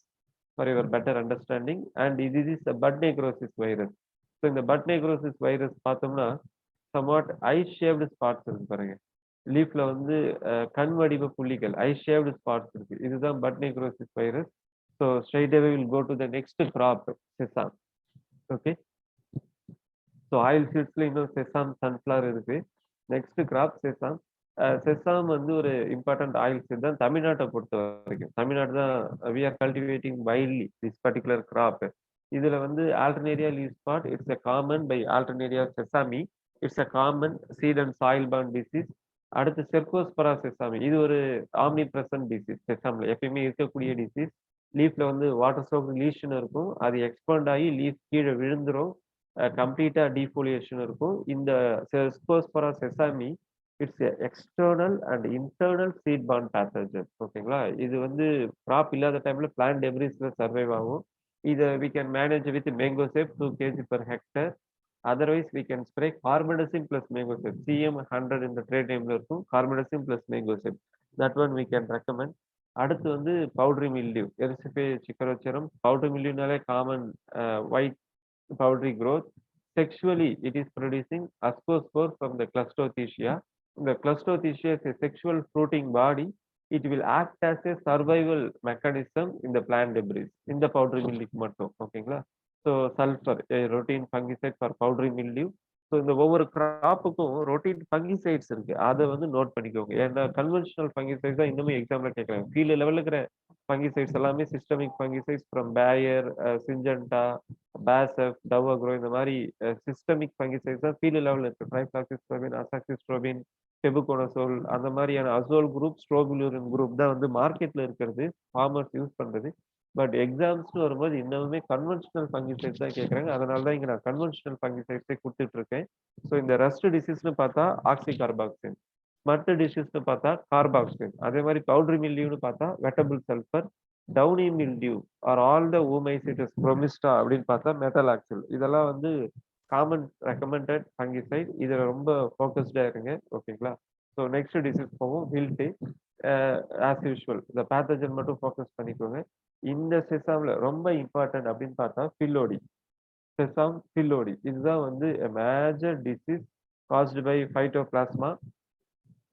for your better understanding. And இது is bud necrosis virus. So இந்த bud necrosis virus பார்த்தோம்னா somewhat eye shaped spots இருக்கு பாருங்க. லீஃப்ல வந்து கண் வடிவ புள்ளிகள், ஐ ஷேப்டு ஸ்பாட்ஸ் இருக்கு. இதுதான் bud necrosis virus. So straight away will go to the next crop, sesame. Okay, so oil சீட்ஸ்ல இன்னும் செசாம், சன்ஃப்ளவர் இருக்கு. Next crop sesame. செசாம் வந்து ஒரு இம்பார்ட்டன்ட் ஆயில் சீட் தான் தமிழ்நாட்டை பொறுத்த வரைக்கும். தமிழ்நாடு தான் we are cultivating wildly this particular crop. இதுல வந்து Alternaria leaf spot it's a common by Alternaria sesami. It's a common seed and soil borne disease. அடுத்து செர்கோஸ்பரா செசாமி. இது ஒரு ஆம்னி பிரசன்ட் டிசீஸ். செசாம்ல எப்பயுமே இருக்கக்கூடிய டிசீஸ். லீஃப்ல வந்து வாட்டர் சோக் லீஷன் இருக்கும். அது எக்ஸ்பாண்ட் ஆகி லீஃப் கீழே விழுந்துரும். கம்ப்ளீட்டா டீஃபோலியேஷன் இருக்கும். இந்த Cercospora sesami it's external and internal seed borne pathogen. ஓகேங்களா? இது வந்து கிராப் இல்லாத டைம்ல பிளான்ட் டெப்ரிஸ்ல சர்வைவ் ஆகும். இத we can manage with mango sap 2 kg per hectare. Otherwise we can spray carbamazepine plus mango சேப். CM 100 இந்த ட்ரேட் நேம்ல இருக்கும். carbamazepine plus mango சேப். That one we can recommend. அடுத்து வந்து powdery mildew, Erysiphe cichoracearum. Powdery மில்டியூனாலே common white powdery growth. Sexually, it is producing ascospore from the clusterothecia. The clusterothecia is a sexual fruiting body. It will act as a survival mechanism in the plant debris. In the powdery mildew மட்டும் ஓகேங்களா? So sulphur routine fungicide for powdery mildew. So இந்த ஒவ்வொரு கிராப்புக்கும் routine fungicides இருக்கு. அதை வந்து note பண்ணிக்கோங்க. ஏன்னா conventional fungicides தான் இன்னுமே எக்ஸாம்ல கேட்கறாங்க. ஃபீல்டு லெவலில் இருக்கிற ஃபங்கிசைட்ஸ் எல்லாமே சிஸ்டமிக் ஃபங்கிசைட்ஸ் ஃப்ரம் பேயர், சிஞ்சன்டா, பேசப், டவ் அக்ரோ இந்த மாதிரி சிஸ்டமிக் ஃபங்கிசைட்ஸ் தான் ஃபீல்டு லெவலில் இருக்கு. ட்ரைஃப்ளாக்சிஸ்ட்ரோபின், அசாக்சிஸ்ட்ரோபின், டெபுகோனசோல் அந்த மாதிரியான அசோல் குரூப், ஸ்ட்ரோபிலூரின் குரூப் தான் வந்து மார்க்கெட்ல இருக்கிறது, ஃபார்மர்ஸ் யூஸ் பண்றது. பட் எக்ஸாம்ஸ்னு வரும்போது இன்னுமே கன்வென்ஷனல் ஃபங்கிசைட்ஸ் தான் கேட்குறாங்க. அதனால தான் இங்கே நான் கன்வென்ஷனல் ஃபங்கிசைட்ஸே கொடுத்துட்டு இருக்கேன். ஸோ இந்த ரஸ்ட் டிசீஸ்னு பார்த்தா ஆக்சி கார்பாக்சின், மற்ற டிசீஸ்னு பார்த்தா கார்பாக்சின், அதே மாதிரி பவுடரி மில்டியூன்னு பார்த்தா wettable sulphur, downy mildew or all the oomycetes Chromista அப்படின்னு பார்த்தா மெட்டலாக்சில். இதெல்லாம் வந்து காமன் ரெக்கமெண்டட் ஃபங்கிசைட். இதில் ரொம்ப ஃபோக்கஸ்டாக இருங்க. ஓகேங்களா? ஸோ நெக்ஸ்ட் டிசீஸ் போவோம். ஹில்டே. ஆஸ் யூஷுவல் இந்த பேத்தஜன் மட்டும் ஃபோக்கஸ் பண்ணிக்கோங்க. இந்த செசாம்ல ரொம்ப இம்பார்ட்டன்ட் அப்படின்னு பார்த்தா பில்லோடி, செசாம் பில்லோடி. இதுதான் வந்து major disease caused by phytoplasma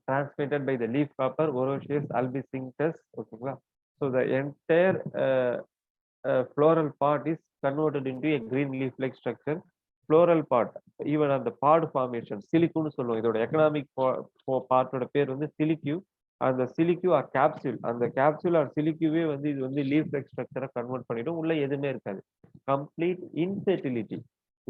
transmitted by the leaf hopper Oroceus albicinatus. ஓகேங்களா? So the entire floral part is converted into a green leaf-like structure. Floral part, even on the pod formation, சிலிக்குன்னு சொல்லுவோம். இதோட economic பார்ட்டோட பேர் வந்து சிலிக்யூ. அந்த சிலிக்யூ R capsule, அந்த capsule R சிலிக்யூவே வந்து இது வந்து லீஃப் லைக் ஸ்ட்ரக்சரை கன்வெர்ட் பண்ணிடும். உள்ள எதுவுமே இருக்காது. Complete infertility.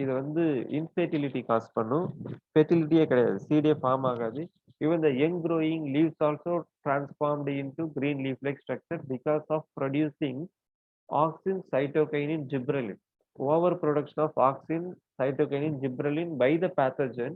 இது வந்து இன்ஃபெர்டிலிட்டி காஸ் பண்ணும். ஃபெர்டிலிட்டியே கிடையாது, சீடே ஃபார்ம் ஆகாது. Even the young growing leaves also transformed into green leaf-like structure because of producing auxin, cytokinin, gibberellin. Overproduction of auxin, cytokinin, gibberellin by the pathogen.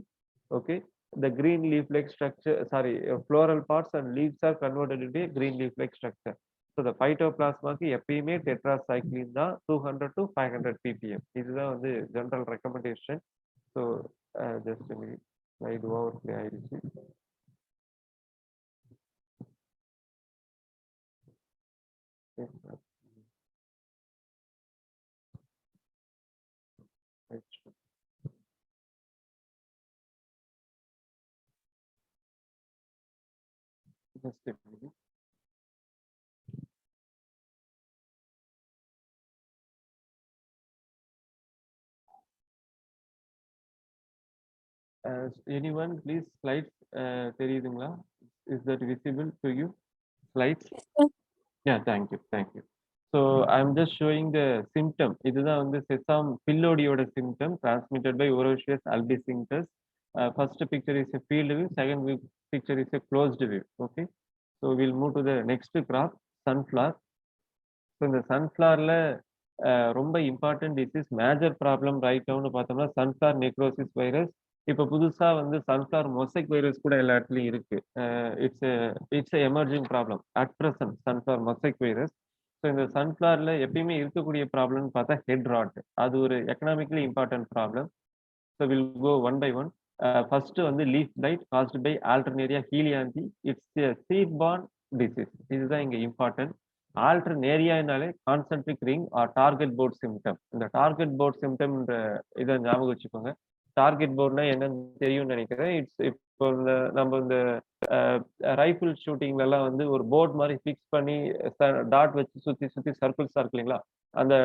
Okay, the green leaf-like structure, sorry, floral parts and leaves are converted into a green leaf-like structure. So the phytoplasma க்கு எப்பயுமே tetracycline தான் 200 to 500 ppm. இதுதான் வந்து general recommendation. So just slide over play ஆயிடுச்சு. Anyone please slides தெரியுதுங்களா? Is that visible to you? Slides? Yeah, thank you, thank you. So I'm just showing the symptom. இதுதான் வந்து sesame pillodiயோட symptom transmitted by Oroceus albicinatus. First picture is a field view, second picture is a closed view. Okay, so we'll move to the next crop, sunflower. So இந்த சன்ஃப்ளவர்ல ரொம்ப important disease, major problem right டவுன்னு பார்த்தோம்னா sunflower necrosis virus. இப்போ புதுசாக வந்து sunflower mosaic virus கூட எல்லா இடத்துலையும் இருக்கு. It's emerging problem at present, sunflower mosaic virus. So இந்த சன்ஃப்ளவர்ல எப்பயுமே இருக்கக்கூடிய ப்ராப்ளம்னு பார்த்தா ஹெட் ராட். அது ஒரு economically important problem. So will go one by one. First வந்து leaf blight caused by Alternaria helianthi. It's seed borne disease. இதுதான் இங்கே இம்பார்ட்டன்ட். ஆல்டர்னேரியானாலே concentric ring or target board symptom. இந்த டார்கெட் போர்ட் சிம்டம்ன்ற இதை ஞாபகம் வச்சுக்கோங்க. டார்கெட் போர்ட்னா என்னன்னு தெரியும்னு நினைக்கிறேன். இப்போ நம்ம இந்த ரைஃபிள் ஷூட்டிங்ல எல்லாம் வந்து ஒரு போர்ட் மாதிரி ஃபிக்ஸ் பண்ணி டாட் வச்சு சுத்தி சுத்தி சர்க்கிள்ஸா இருக்கு இல்லைங்களா? அந்த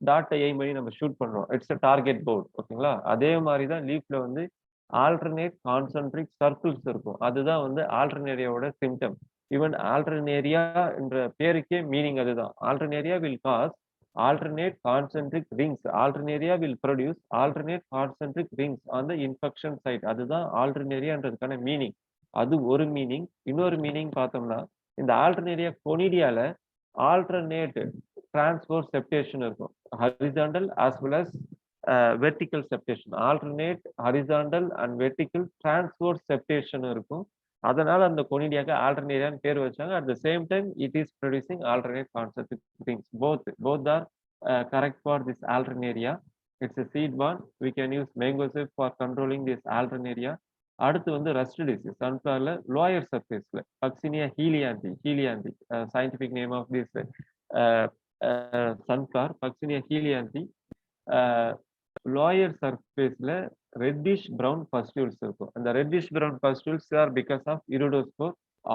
டாட்டை எய்ம் பண்ணி நம்ம ஷூட் பண்றோம். It's a target board. ஓகேங்களா? அதே மாதிரி தான் லீஃப்ல வந்து ஆல்டர்னேட் கான்சென்ட்ரிக் சர்க்கிள்ஸ் இருக்கும். அதுதான் வந்து ஆல்டர்னேரியாவோட சிம்டம். ஈவன் ஆல்டர்னேரியா என்ற பேருக்கே மீனிங் அதுதான். Alternaria will cause alternate concentric rings. Alternaria will produce alternate concentric rings on the infection site. அதுதான் ஆல்டர்னேரியான்றதுக்கான மீனிங். அது ஒரு மீனிங். இன்னொரு மீனிங் பார்த்தோம்னா இந்த ஆல்டர்னேரியா கொனிடியால ஆல்டர்னேட் டிரான்ஸ்போர்ட் செப்டேஷன் இருக்கும், horizontal as well as vertical septation, alternate horizontal and vertical transverse septation இருக்கும். அதனால அந்த கொனிடியாக்கு ஆல்டர்னேரியான்னு பேர் வச்சாங்க. At the same time it is producing alternate concept things. Both are correct for this Alternaria. It's a seed borne. We can use mango sap for controlling this alternaria. அடுத்து வந்து rust disease சன்ஃபிளவர்ல lower சர்ஃபேஸ்ல Puccinia helianthi scientific name of this sunflower Puccinia helianthi. Lower சர்ஃபேஸ்ல reddish brown pustules இருக்கும். அந்த reddish brown pustules are because of urediospore.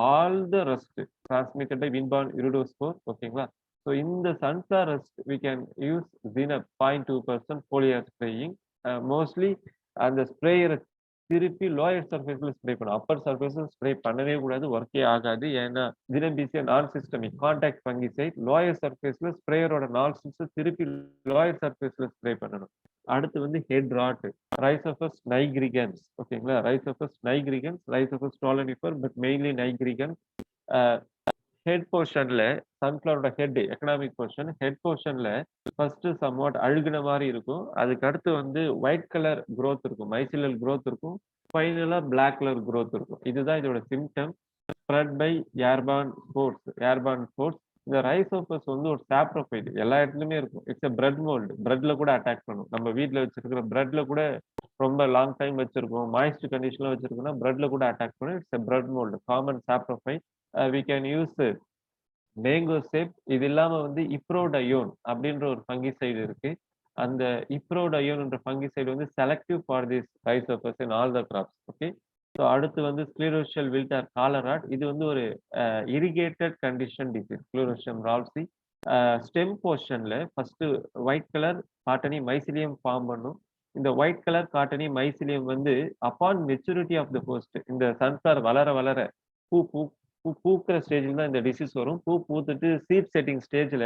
All the rust transmitted by windborne urediospore. ஓகேங்களா? So இந்த sunflower rust we can use zineb 0.2% foliar spraying. Mostly அந்த ஸ்ப்ரேயரை திருப்பி lower சர்ஃபேஸ்ல spray பண்ணும். அப்பர் சர்ஃபேஸ்ல ஸ்ப்ரே பண்ணவே கூடாது, ஒர்க்கே ஆகாது. ஏன்னா ஜினம்பிசியா non systemic contact fungicide. Lower சர்ஃபேஸ்ல ஸ்ப்ரேயரோட நால்சிஸை திருப்பி லோயர் சர்ஃபேஸ்ல ஸ்ப்ரே பண்ணணும். அடுத்து வந்து ஹெட் ராட், ரைசோபஸ் நைக்ரிகன்ஸ். ஓகேங்களா? Rhizopus stolonifer but mainly nigricans. Head போர்ஷன்ல சன்ஃபிளவரோட ஹெட் எக்கனாமிக் போர்ஷன், ஹெட் போர்ஷன்ல ஃபர்ஸ்ட் சம்வாட் அழுகுன மாதிரி இருக்கும். அதுக்கு அடுத்து வந்து ஒயிட் கலர் growth இருக்கும், மைசிலல் growth இருக்கும். ஃபைனலா பிளாக் கலர் growth இருக்கும். இதுதான் இதோட symptom. Spread by airborne spores. இந்த ரைசோபஸ் வந்து ஒரு சாப்ரோஃபைட், எல்லா இடத்துலயுமே இருக்கும். It's a bread mould. பிரெட்ல கூட அட்டாக் பண்ணும். நம்ம வீட்ல வச்சிருக்கிற பிரெட்ல கூட ரொம்ப லாங் டைம் வச்சிருக்கோம், மாய்ஸ்ட் கண்டிஷன்ல வச்சிருக்கோம்னா பிரெட்ல கூட அட்டாக் பண்ணும். It's a bread mould, common saprophyte. We can use mancozeb. இது இல்லாம வந்து இப்ரோடயோன் அப்படின்ற ஒரு ஃபங்கிசைடு இருக்கு. அந்த இப்ரோடயோன்ன்ற ஃபங்கிசைடு வந்து selective for this Rhizopus in all the crops. Okay. So அடுத்து வந்து ஸ்க்ளீரோஷியல் வில்ட் ஆர் காலராட். இது வந்து ஒரு irrigated condition disease, Sclerotium rolfsii. Stem போர்ஷன்ல first white colour cottony mycelium form பண்ணும். இந்த ஒயிட் கலர் காட்டனி மைசிலியம் வந்து upon maturity of the post, இந்த சன்ஃபிளவர் வளர வளர பூ பூ பூக்கிற ஸ்டேஜில் தான் இந்த டிசீஸ் வரும். பூ பூத்துட்டு சீட் செட்டிங் ஸ்டேஜில்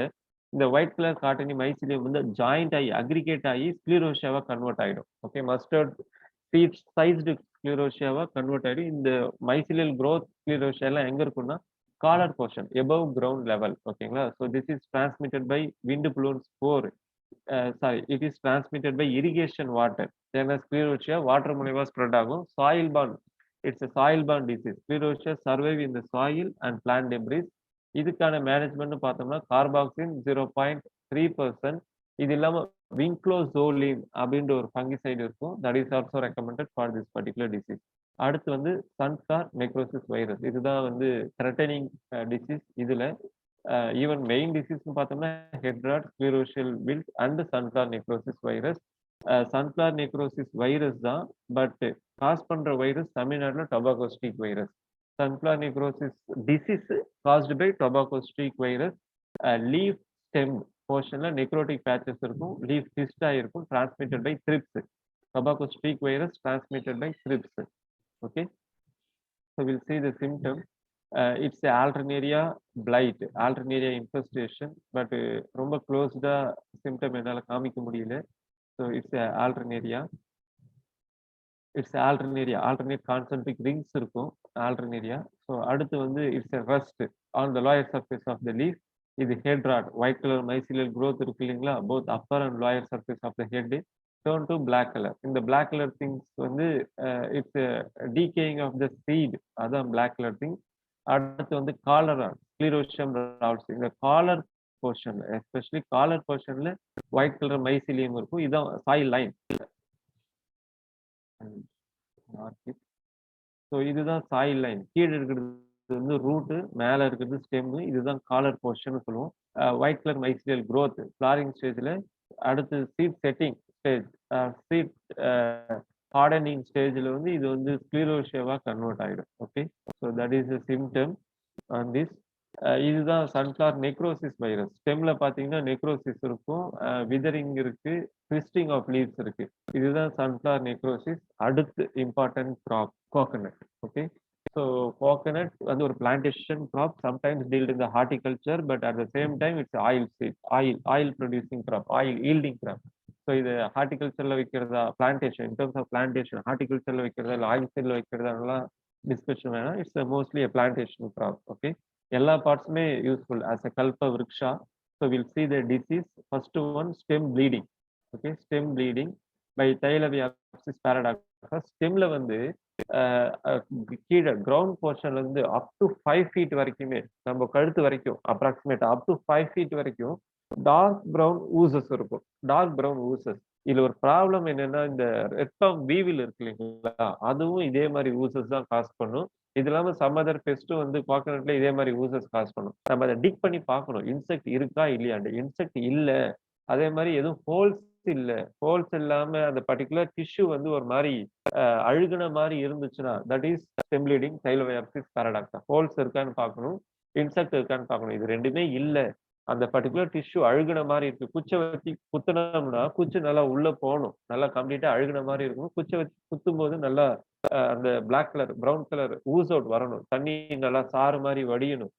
இந்த ஒயிட் கலர் காட்டனி மைசிலியம் வந்து ஜாயிண்ட் ஆகி அக்ரிகேட் ஆகி ஸ்க்ளீரோஷியாவா கன்வெர்ட் ஆகிடும். ஓகே, மஸ்டர்ட் சீட் சைஸ்டு ஸ்க்ளீரோஷியாவா கன்வெர்ட் ஆகிடும். இந்த மைசிலியல் growth ஸ்க்ளீரோஷியா எல்லாம் எங்க இருக்குன்னா collar portion above ground level. ஓகேங்களா? So this is transmitted by wind blown spore. It is transmitted by irrigation water. ஏன்னா ஸ்க்ளீரோஷியா வாட்டர் மூலியமா ஸ்ப்ரெட் ஆகும். Soil borne, it's a soil borne disease. Sclerotia survive in the soil and plant debris. இதுக்கான management பார்த்தோம்னா carboxin 0.3%. இது இல்லாம vinclozolin அப்படின்ற ஒரு fungicide இருக்கும். That is also recommended for this particular disease. அடுத்து வந்து சன்ஃபிளவர் நெக்ரோசிஸ் வைரஸ். இதுதான் வந்து த்ரெட்டனிங் டிசீஸ். இதுல ஈவன் மெயின் டிசீஸ்னு பார்த்தோம்னா head rot, sclerotial wilt and sunflower necrosis virus. Sunflower necrosis virus தான், பட் காஸ் பண்ற வைரஸ் தமிழ்நாட்டில் tobacco streak virus. Sunflower necrosis disease caused by tobacco streak virus. Leaf stem போர்ஷன்ல necrotic patches இருக்கும், leaf ஹிஸ்ட் ஆயிருக்கும், transmitted by thrips. Tobacco streak virus transmitted by thrips. Okay, so will see the symptom. It's a alternaria blight, alternaria infestation, but ரொம்ப க்ளோஸ்டா symptom என்னால் காமிக்க முடியல. So it's alternaria. Alternate concentric rings இருக்கும் Alternaria. So அடுத்து வந்து it's a rust on the lower surface of the leaf. இது head rot, white colour mycelial growth இருக்கு இல்லைங்களா, both upper and lower surface of the head turn to black colour. இந்த black colour things வந்து it's decaying of the seed, அதான் black colour thing. அடுத்து வந்து collar rot Sclerotium rolfsii. இந்த collar போர்ஷன்ல especially collar போர்ஷன்ல ஒயிட் கலர் மைசிலியம் இருக்கும். இதான் சாயில் லைன். ஸோ இதுதான் சாயில் லைன். கீழே இருக்கிறது வந்து ரூட்டு, மேலே இருக்கிறது ஸ்டெம்மு. இதுதான் காலர் போர்ஷன் சொல்லுவோம். White colour mycelial growth flowering ஸ்டேஜில். அடுத்து seed setting stage, seed hardening ஸ்டேஜில் வந்து இது வந்து ஸ்க்ளீரோஷியாவா கன்வெர்ட் ஆகிடும். Okay, so that is a symptom on this. இதுதான் சன்ஃபிளவர் நெக்ரோசிஸ் வைரஸ். ஸ்டெம்ல பார்த்தீங்கன்னா நெக்ரோசிஸ் இருக்கும், விதரிங் இருக்கு, ட்விஸ்டிங் ஆஃப் லீவ்ஸ் இருக்கு. இதுதான் சன்ஃபிளவர் நெக்ரோசிஸ். அடுத்து important crop coconut. Okay, so coconut வந்து ஒரு plantation crop, sometimes dealt in the horticulture, but at the same time it's oil seed, oil producing crop, oil yielding crop. So இது ஹார்டிகல்ச்சர்ல வைக்கிறதா, plantation in terms of plantation ஹார்டிகல்ச்சர்ல வைக்கிறதா இல்லை oil சைட்ல வைக்கிறதாலாம் டிஸ்கஷன் வேணாம். It's mostly a plantation crop. Okay, எல்லா பார்ட்ஸுமே யூஸ்ஃபுல் ஆஸ் எ கல்ப விருக்ஷா. So will see the disease. First one stem bleeding. Okay, stem bleeding by Thielaviopsis paradoxa. ஸ்டெம்ல வந்து கீழே கிரவுண்ட் போர்ஷன்ல இருந்து அப் டு 5 ஃபீட் வரைக்குமே, நம்ம கழுத்து வரைக்கும் அப்ராக்சிமேட் அப் டு 5 ஃபீட் வரைக்கும் டார்க் பிரவுன் ஊசஸ் இருக்கும். Dark brown oozes. இதுல ஒரு ப்ராப்ளம் என்னன்னா, இந்த ரெட் பாம் வீவில் இருக்கு இல்லைங்களா, அதுவும் இதே மாதிரி ஊசஸ் தான் காஸ் பண்ணும். இது இல்லாம சம் அதர் பெஸ்ட்டும் வந்து கோகனட்ல இதே மாதிரி ஊசஸ் காஸ் பண்ணும். நம்ம அதை டிக் பண்ணி பார்க்கணும், இன்செக்ட் இருக்கா இல்லையாண்டு. இன்செக்ட் இல்ல, அதே மாதிரி எதுவும் ஹோல்ஸ் இல்ல, ஹோல்ஸ் இல்லாம அந்த பர்டிகுலர் டிஷ்யூ வந்து ஒரு மாதிரி அழுகுன மாதிரி இருந்துச்சுன்னா, that is stem bleeding Thielaviopsis paradoxa. Holes இருக்கான்னு பார்க்கணும், இன்செக்ட் இருக்கான்னு பார்க்கணும். இது ரெண்டுமே இல்ல, அந்த பர்டிகுலர் டிஷ்யூ அழுகுன மாதிரி இருக்கு. குச்சை வச்சு குத்துனோம்னா குச்சி நல்லா உள்ள போகணும், நல்லா கம்ப்ளீட்டா அழுகுன மாதிரி இருக்கணும். குச்சை வச்சு குத்தும் போது நல்லா அந்த black colour brown colour ooze out வரணும், தண்ணி நல்லா சாறு மாதிரி வடியணும்.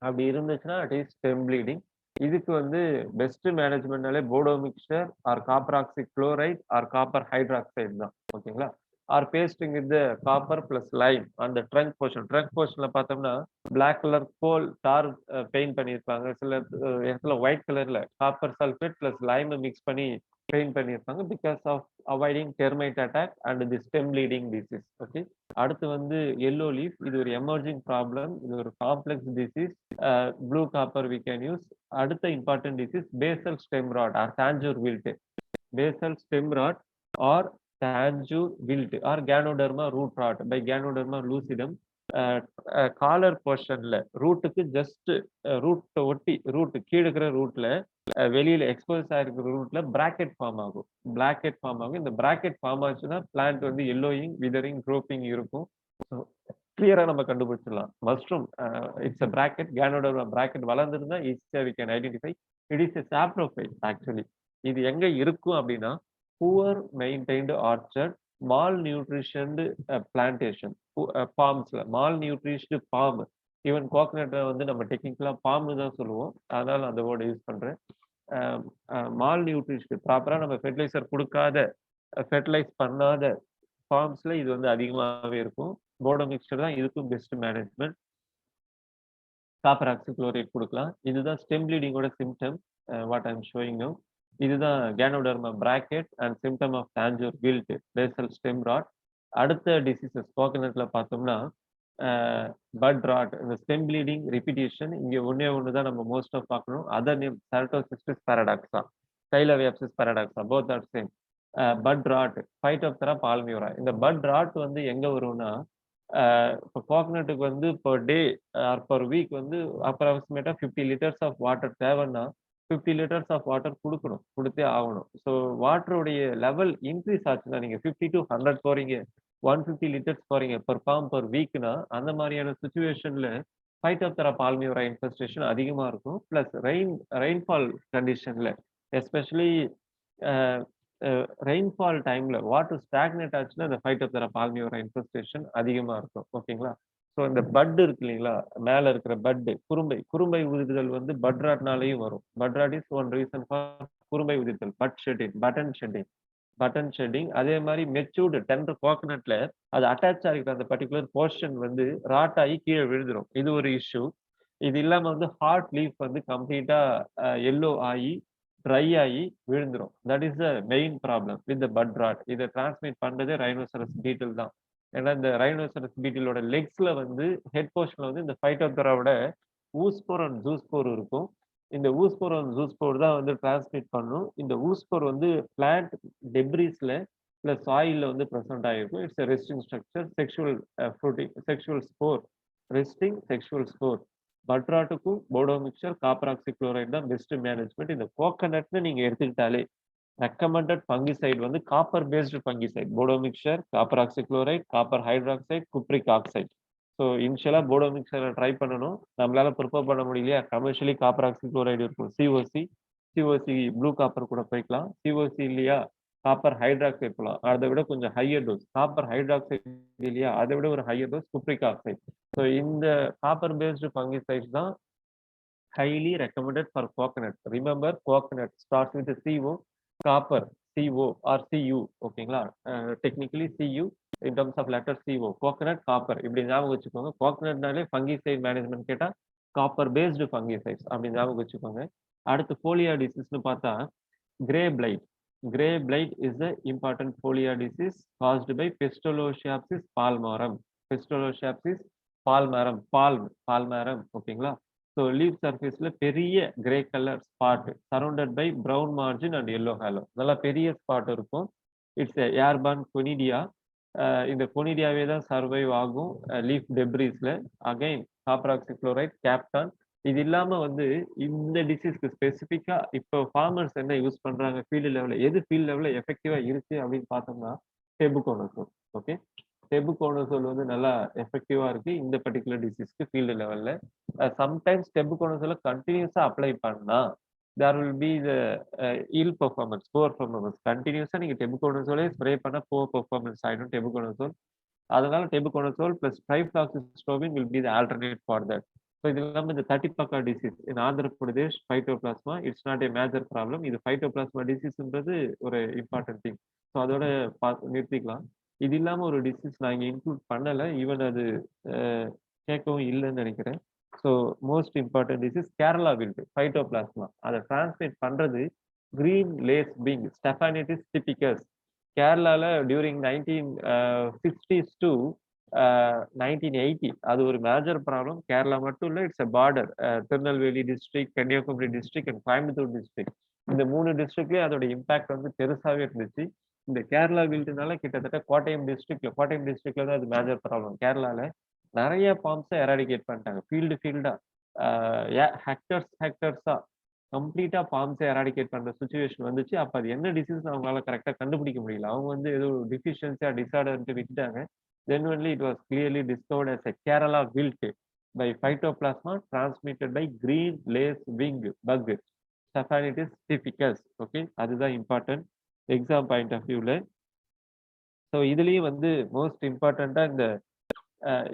அப்படி இருந்துச்சுன்னா இட் இஸ் ஸ்டெம் ப்ளீடிங். இதுக்கு வந்து பெஸ்ட் மேனேஜ்மெண்ட்னாலே போடோ mixture or copper oxychloride or copper hydroxide தான். ஓகேங்களா? Or pasting with copper plus lime அந்த ட்ரங்க் போர்ஷன். ட்ரங்க் போர்ஷன்ல பார்த்தோம்னா black colour coal tar paint பண்ணியிருப்பாங்க. சில இடத்துல ஒயிட் கலர்ல copper sulphate plus lime mix பண்ணி பெயிண்ட் பண்ணியிருப்பாங்க. Because of avoiding termite attack and the stem bleeding disease. Okay. அடுத்து வந்து எல்லோ லீஃப். இது ஒரு எமர்ஜிங் ப்ராப்ளம், இது ஒரு complex disease. Blue copper we can use. அடுத்த important disease basal stem rot or Thanjavur wilt. Basal stem rot or Thanjavur wilt or Ganoderma root rot by Ganoderma lucidum. Collar போர்ஷன்ல ரூட்டுக்கு just ரூட்டை ஒட்டி, root கீழே இருக்கிற ரூட்ல வெளியில எக்ஸ்போஸ் ஆயிருக்கிற ரூட்ல பிராக்கெட் ஃபார்ம் ஆகும். பிராக்கெட் ஃபார்ம் ஆகும். இந்த பிராக்கெட் ஃபார்ம் ஆச்சுன்னா பிளான்ட் வந்து எல்லோயிங் விதரிங் க்ரோப்பிங் இருக்கும். கிளியரா நம்ம கண்டுபிடிச்சிடலாம். Mushroom it's a bracket, Ganoderma bracket வளர்ந்துருந்தா ஈஸியா we can identify. It is a saprophyte actually. இது எங்க இருக்கும் அப்படின்னா poor maintained orchard, malnourished plantation, ஃபார்ம்ஸ்ல. Malnourished farm. ஈவன் கோகனட்டை வந்து நம்ம டெக்னிக்கலா ஃபார்ம்னு தான் சொல்லுவோம், அதனால அந்த வேர்டு யூஸ் பண்றேன். மால் நியூட்ரிஷ்டு ப்ராப்பரா நம்ம ஃபெர்டிலைசர் கொடுக்காத, ஃபெர்டிலைஸ் பண்ணாத ஃபார்ம்ஸ்ல இது வந்து அதிகமாகவே இருக்கும். போர்டோ மிக்சர் தான் இதுக்கும் பெஸ்ட் மேனேஜ்மெண்ட். காப்பர் ஆக்சிக்ளோரைட் கொடுக்கலாம். இதுதான் ஸ்டெம் ப்ளீடிங்கோட symptom, what I am showing now. இதுதான் Ganoderma bracket and symptom of Tanjore wilt, basal stem rot. அடுத்த டிசீசஸ் கோகனட்ல பார்த்தோம்னா பட் ராட், இந்த ஸ்டெம் ப்ளீடிங் ரிப்பிட்டேஷன். இங்க ஒன்னே ஒன்று தான் நம்ம மோஸ்ட் ஆஃப் பார்க்கணும். Other name Ceratocystis paradoxa, Thielaviopsis paradoxa, both are same. Bud rot, Phytophthora palmivora. இந்த பட் ராட் வந்து எங்க வரும்னா, இப்போ கோகனட்டுக்கு வந்து per day or per week வந்து அப்ராக்சிமேட்டா 50 லிட்டர்ஸ் ஆஃப் வாட்டர் தேவைன்னா 50 லிட்டர்ஸ் ஆஃப் வாட்டர் கொடுக்கணும், கொடுத்தே ஆகணும். ஸோ வாட்டருடைய லெவல் இன்க்ரீஸ் ஆச்சுன்னா, நீங்க 50 to 100 போறீங்க, 150 லிட்டர்ஸ் போறீங்க பர் ஃபார்ம் பர் வீக்னா, அந்த மாதிரியான சுச்சுவேஷன்ல ஃபைட்டோப்தெரா பால்மியூரா இன்ஃபெஸ்டேஷன் அதிகமா இருக்கும். பிளஸ் ரெயின்ஃபால் கண்டிஷன்ல, எஸ்பெஷலி ரெயின்ஃபால் டைம்ல வாட்டர் ஸ்டாக்னேட் ஆச்சுன்னா இந்த ஃபைட்டோப்தெரா பால்மியூரா இன்ஃபெஸ்டேஷன் அதிகமா இருக்கும். ஓகேங்களா? ஸோ இந்த பட் இருக்கு இல்லைங்களா, மேல இருக்கிற பட்டு, குறும்பை குறும்பை உதிர்தல் வந்து பட் ராட்னாலையும் வரும். Bud rot is one reason for குறும்பை உதிர்தல். Bud shedding, button shedding, button shedding. அதே மாதிரி மெச்சூர்டு டெண்டர் கோகனட்ல அது அட்டாச் ஆகிக்கிற அந்த பர்டிகுலர் போர்ஷன் வந்து ராட் ஆகி கீழே விழுந்துரும். இது ஒரு இஷ்யூ. இது இல்லாம வந்து ஹார்ட் லீஃப் வந்து கம்ப்ளீட்டா எல்லோ ஆகி ட்ரை ஆகி விழுந்துரும். That is the main problem with the bud rot. இதை டிரான்ஸ்மிட் பண்றதே ரைனோசரஸ் பீட்டில் தான். ஏன்னா இந்த ரைனோசரஸ் பீட்டிலோட லெக்ஸ்ல வந்து ஹெட் போர்ஷன்ல வந்து இந்த ஃபைட்டோப்தெராவோட ஊஸ்போர் அண்ட் ஜூஸ்போர் இருக்கும். இந்த ஊஸ்போர் அண்ட் ஜூஸ்போர் தான் வந்து டிரான்ஸ்மிட் பண்ணும். இந்த ஊஸ்போர் வந்து பிளான்ட் டெப்ரிஸ்ல பிளஸ் சாயில்ல வந்து ப்ரெசென்ட் ஆகிருக்கும். It's resting structure, sexual fruiting, sexual spore, resting sexual spore. பட்ராட்டுக்கும் போடோ மிக்சர் காப்பர் ஆக்சிக்ளோரைட் தான் பெஸ்ட் மேனேஜ்மெண்ட். இந்த கோகனட்னு நீங்க எடுத்துக்கிட்டாலே ரெக்கமெண்டட் ஃபங்கிசைட் வந்து காப்பர் பேஸ்டு ஃபங்கிசைட், போடோ mixture, copper oxychloride, copper hydroxide, cupric oxide. So இனிஷியலா போடோ மிக்சரை ட்ரை பண்ணணும். நம்மளால ப்ரிப்பேர் பண்ண முடியலையா, கமர்ஷியலி காப்பர் ஆக்சிக்ளோரைடு இருக்கும், சிஓசி. சிஓசி ப்ளூ காப்பர் கூட போய்க்கலாம். சிஓசி இல்லையா, காப்பர் ஹைட்ராக்சைடு போகலாம். அதை விட கொஞ்சம் ஹையர் டோஸ் காப்பர் ஹைட்ராக்சைடு இல்லையா, அதை விட ஒரு higher dose cupric oxide. So இந்த காப்பர் பேஸ்டு ஃபங்கிசைட்ஸ் தான் highly recommended for coconut. Remember, coconut starts with the CO, copper, CO or CU. ஓகேங்களா? Technically CU in terms of letter CO. coconut, copper இப்படி ஞாபகம் வச்சுக்கோங்க. கோகனட்னாலே fungicide management கேட்டா copper based fungicides அப்படி ஞாபகம் வச்சுக்கோங்க. அடுத்து ஃபோலியா டிசீஸ்னு பார்த்தா grey flight. Gray blight is the important foliar disease caused by Pistolochiapsis palmarum. Pistolochiapsis palmarum, palmarum, ஓகேங்களா? So leaf surface ல பெரிய grey colour spot surrounded by brown margin and yellow halo. நல்லா பெரிய ஸ்பாட் இருக்கும். It's airborne conidia. இந்த கொனிடியாவே தான் survive ஆகும் லீஃப் டெப்ரிஸ்ல. Again copper oxychloride, captan. இது இல்லாம வந்து இந்த டிசீஸ்க்கு ஸ்பெசிஃபிக்கா இப்போ ஃபார்மர்ஸ் என்ன யூஸ் பண்றாங்க ஃபீல்டு லெவல்ல, எது ஃபீல்டு லெவல்ல எஃபெக்டிவா இருக்கு அப்படின்னு பார்த்தோம்னா டெபுகோனசோல். ஓகே, டெபுகோனசோல் வந்து நல்லா எஃபெக்டிவா இருக்கு இந்த பர்டிகுலர் டிசீஸ்க்கு ஃபீல்டு லெவல்ல. சம்டைம்ஸ் டெபுகோனசோல கண்டினியூஸா அப்ளை பண்ணா there will be the ill performance, poor performance. கண்டினியூஸா நீங்க டெபுகோனசோலே ஸ்ப்ரே பண்ணா புவர் பெர்ஃபார்மன்ஸ் ஆயிடும் டெபுகோனசோல். அதனால tebuconazole plus trifloxystrobin will be the alternate for that. So இது இல்லாமல் இந்த Thatipaka disease in Andhra Pradesh phytoplasma it's not a major problem. இது ஃபைட்டோபிளாஸ்மா டிசீஸ்ன்றது ஒரு இம்பார்ட்டன்ட் திங். ஸோ அதோட நிறுத்திக்கலாம். இது இல்லாமல் ஒரு டிசீஸ் நான் இங்கே இன்க்ளூட் பண்ணலை, ஈவன் அது கேட்கவும் இல்லைன்னு நினைக்கிறேன். So most important disease Kerala wild phytoplasma. அதை டிரான்ஸ்மிட் பண்ணுறது கிரீன் லேஸ் பிங் ஸ்டெஃபானிட்டிஸ் டிபிகஸ். கேரளாவில் டியூரிங் 1960s டு 1980 அது ஒரு மேஜர் ப்ராப்ளம். கேரளா மட்டும் இல்லை, it's a border. Tirunelveli district, Kanyakumari district and Coimbatore district, இந்த 3 டிஸ்ட்ரிக்ட்லேயே அதோட இம்பாக்ட் வந்து பெருசாகவே இருந்துச்சு. இந்த கேரளா வீல்டுனால கிட்டத்தட்ட கோட்டயம் டிஸ்ட்ரிக்ட்ல தான் அது மேஜர் ப்ராப்ளம். கேரளாவில் நிறைய ஃபார்ம்ஸை எராடிகேட் பண்ணிட்டாங்க ஃபீல்டா. ஹெக்டர்ஸா கம்ப்ளீட்டா ஃபார்ம்ஸை எராடிகேட் பண்ற சுச்சுவேஷன் வந்துச்சு. அப்ப அது என்ன டிசீஸ் அவங்களால கரெக்டா கண்டுபிடிக்க முடியல. அவங்க வந்து ஏதோ டிஃபிஷியன்சியா டிசார்டர்ன்ட்டு விட்டுட்டாங்க. Then only it was clearly discovered as a Kerala wilt by phytoplasma transmitted by green lace wing bug, Stephanitis typhus. Okay, அதுதான் important எக்ஸாம் பாயிண்ட் ஆஃப் வியூல. ஸோ இதுலயும் வந்து மோஸ்ட் இம்பார்ட்டண்டா இந்த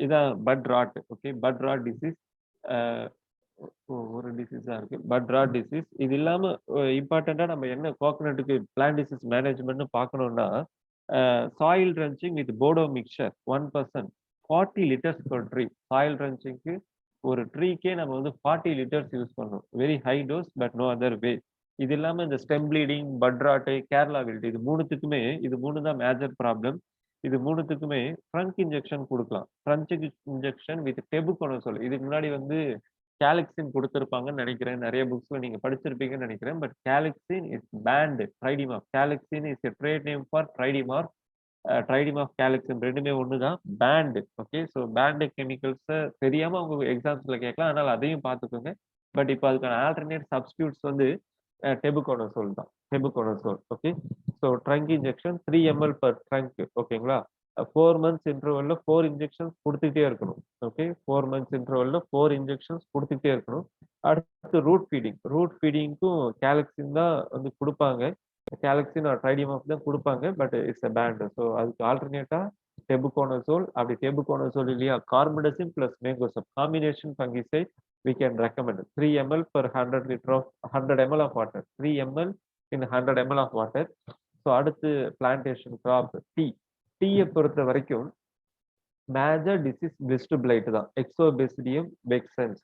இதான் bud rot. Okay, bud rot disease ஒரு டிசீஸா இருக்கு, பட் ராட் டிசீஸ். இது இல்லாம இம்பார்ட்டண்டா நம்ம என்ன கோகனட்டுக்கு பிளான்ட் டிசீஸ் மேனேஜ்மெண்ட்னு பார்க்கணும்னா சாயில் ட்ரென்ச்சிங் வித் போடோ mixture 1%, 40 litres per tree. Soil ட்ரென்ச்சிங்க்கு ஒரு ட்ரீக்கே நம்ம வந்து 40 லிட்டர்ஸ் யூஸ் பண்ணணும். Very high dose but no other way. இது இல்லாம இந்த stem bleeding, bud rot, Kerala wilt, இது மூணு தான் மேஜர் ப்ராப்ளம். இது மூணுத்துக்குமே ட்ரங்க் இன்ஜெக்ஷன் கொடுக்கலாம். Trunk injection with tebuconazole. இதுக்கு முன்னாடி வந்து கேலக்சின் கொடுத்துருப்பாங்கன்னு நினைக்கிறேன், நிறைய புக்ஸ்ல நீங்க படிச்சிருப்பீங்கன்னு நினைக்கிறேன். But Calixin is banned. Tridemorph Calixin is a trade name for tridemorph. Tridemorph Calixin ரெண்டுமே ஒண்ணுதான், பேண்ட். ஓகே, ஸோ பேண்ட் கெமிக்கல்ஸை தெரியாம அவங்க எக்ஸாம்ஸ்ல கேட்கலாம், அதனால அதையும் பார்த்துக்கோங்க. பட் இப்போ அதுக்கான ஆல்டர்னேட் சப்ஸ்டியூட்ஸ் வந்து டெபுகோனசோல் தான், tebuconazole. Okay, so trunk injection 3 ml per trunk. ஓகேங்களா, 4 months இன்டர்வல்ல 4 இன்ஜெக்ஷன்ஸ் கொடுத்துட்டே இருக்கணும். ஓகே, 4 months இன்டர்வல்ல 4 இன்ஜெக்ஷன்ஸ் கொடுத்துட்டே இருக்கணும். அடுத்து ரூட் ஃபீடிங்க்கும் கேலக்சின் தான் வந்து கொடுப்பாங்க. கேலக்சின் ஆர் ட்ரைடிமார்க் தான் கொடுப்பாங்க, but it's a banned. So அதுக்கு ஆல்டர்னேட்டா டெபுகோனசோல். அப்படி டெபுகோனசோல் இல்லையா, carbendazim plus mancozeb combination fungicide we can recommend 3 ml per 100 ml of water, 3 ml in 100 ml of water. So அடுத்து பிளான்டேஷன் கிராப் டீயை பொறுத்த வரைக்கும் மேஜர் டிசீஸ் பெஸ்ட் பிளைட் தான், எக்ஸோபெசிடியம் பெக்சன்ஸ்.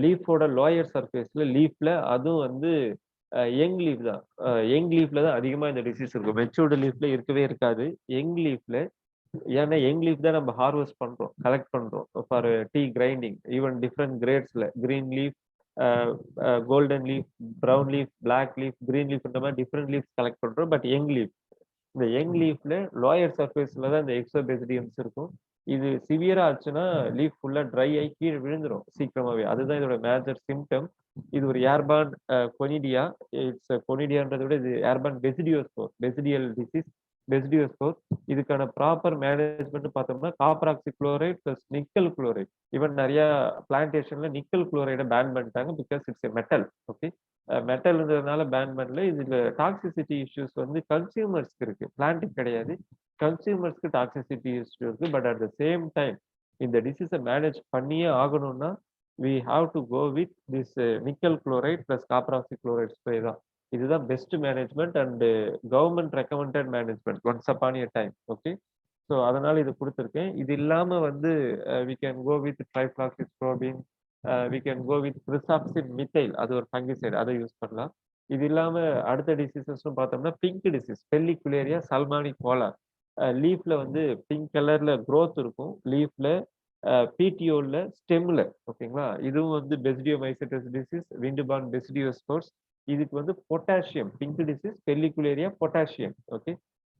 லீஃபோட lower சர்ஃபேஸ்ல லீஃப்ல அதுவும் வந்து யங் லீஃப் தான், யங் லீஃப்ல தான் அதிகமா இந்த டிசீஸ் இருக்கும். மெச்சூர்டு லீஃப்ல இருக்கவே இருக்காது, யங் லீஃப்ல. ஏன்னா யங் லீஃப் தான் நம்ம ஹார்வெஸ்ட் பண்றோம், கலெக்ட் பண்றோம் for tea grinding. Even different கிரேட்ஸ்ல green leaf, golden leaf, brown leaf, black leaf, green leaf, இந்த மாதிரி டிஃப்ரெண்ட் லீஃப் கலெக்ட் பண்றோம். பட் யங் லீஃப், இந்த யங் லீஃப்ல லோயர் சர்ஃபேஸ்ல தான் இந்த எக்ஸோபெசிடியம்ஸ் இருக்கும். இது சிவியரா ஆச்சுன்னா லீஃப் ஃபுல்லா ட்ரை ஆகி கீழே விழுந்துரும் சீக்கிரமாவே. அதுதான் இதோட மேஜர் சிம்டம். இது ஒரு ஏர்பான் கொனிடியா. இட்ஸ் கொனிடியான்றதை விட இது ஏர்பான் பெசிடியல் டிசீஸ், பெசிடியோஸ்போர். இதுக்கான ப்ராப்பர் மேனேஜ்மெண்ட் பார்த்தோம்னா copper oxychloride plus nickel chloride. Even நிறைய பிளான்டேஷன்ல நிக்கல் குளோரைடை பேன் பண்ணிட்டாங்க, because it's a metal. Okay, மெட்டல்ன்றதுனால பேன் பண்ணல. இதுல டாக்ஸிசிட்டி இஷ்யூஸ் வந்து கன்சியூமர்ஸ்க்கு இருக்கு, பிளான்ட்டுக்கு கிடையாது. கன்சியூமர்ஸ்க்கு டாக்ஸிசிட்டி இஷ்யூ இருக்கு. But at the same time இந்த டிசீஸை மேனேஜ் பண்ணியே ஆகணும்னா we have to go with this nickel chloride plus copper oxychloride spray தான். இதுதான் best management and government recommended management once upon a time. Okay, so அதனால இது கொடுத்துருக்கேன். இது இல்லாம வந்து we can go with trifloxystrobin, we can go with kresoxim methyl, அது ஒரு ஃபங்கிசைடு, அதை யூஸ் பண்ணலாம். இது இல்லாம அடுத்த டிசீசஸ்னு பார்த்தோம்னா பிங்க் டிசீஸ் பெல்லிகுலேரியா சல்மானிகோலா. லீஃப்ல வந்து பிங்க் கலர்ல growth இருக்கும். லீஃப்ல பிடிஓல ஸ்டெம்ல ஓகேங்களா. இதுவும் வந்து Basidiomycetes disease wind borne basidiospores. இதுக்கு வந்து potassium pink disease Pellicularia potassium. ஓகே,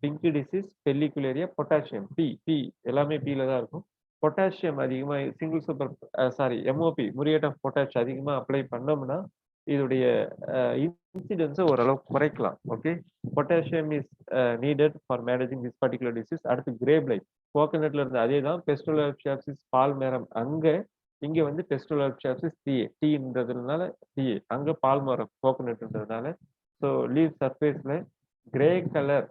pink disease Pellicularia potassium P P எல்லாமே பில தான் இருக்கும். பொட்டாசியம் அதிகமா single super MOP muriate of potash அதிகமா அப்ளை பண்ணோம்னா இதோடைய இன்சிடென்ஸை ஓரளவுக்கு குறைக்கலாம். Okay, potassium is needed for managing this particular disease. அடுத்து கிரேப் லைட் கோகனட்ல இருந்து அதே தான் பெஸ்டோலாப்சியாப்சிஸ் பால்மேரம் அங்க இங்க வந்து பெஸ்டோலாப்சியாப்சிஸ் டீன்றதுனால டிஏ அங்க பால்மரம் கோகனட்ன்றதுனால. ஸோ லீவ் சர்ஃபேஸ்ல கிரே கலர்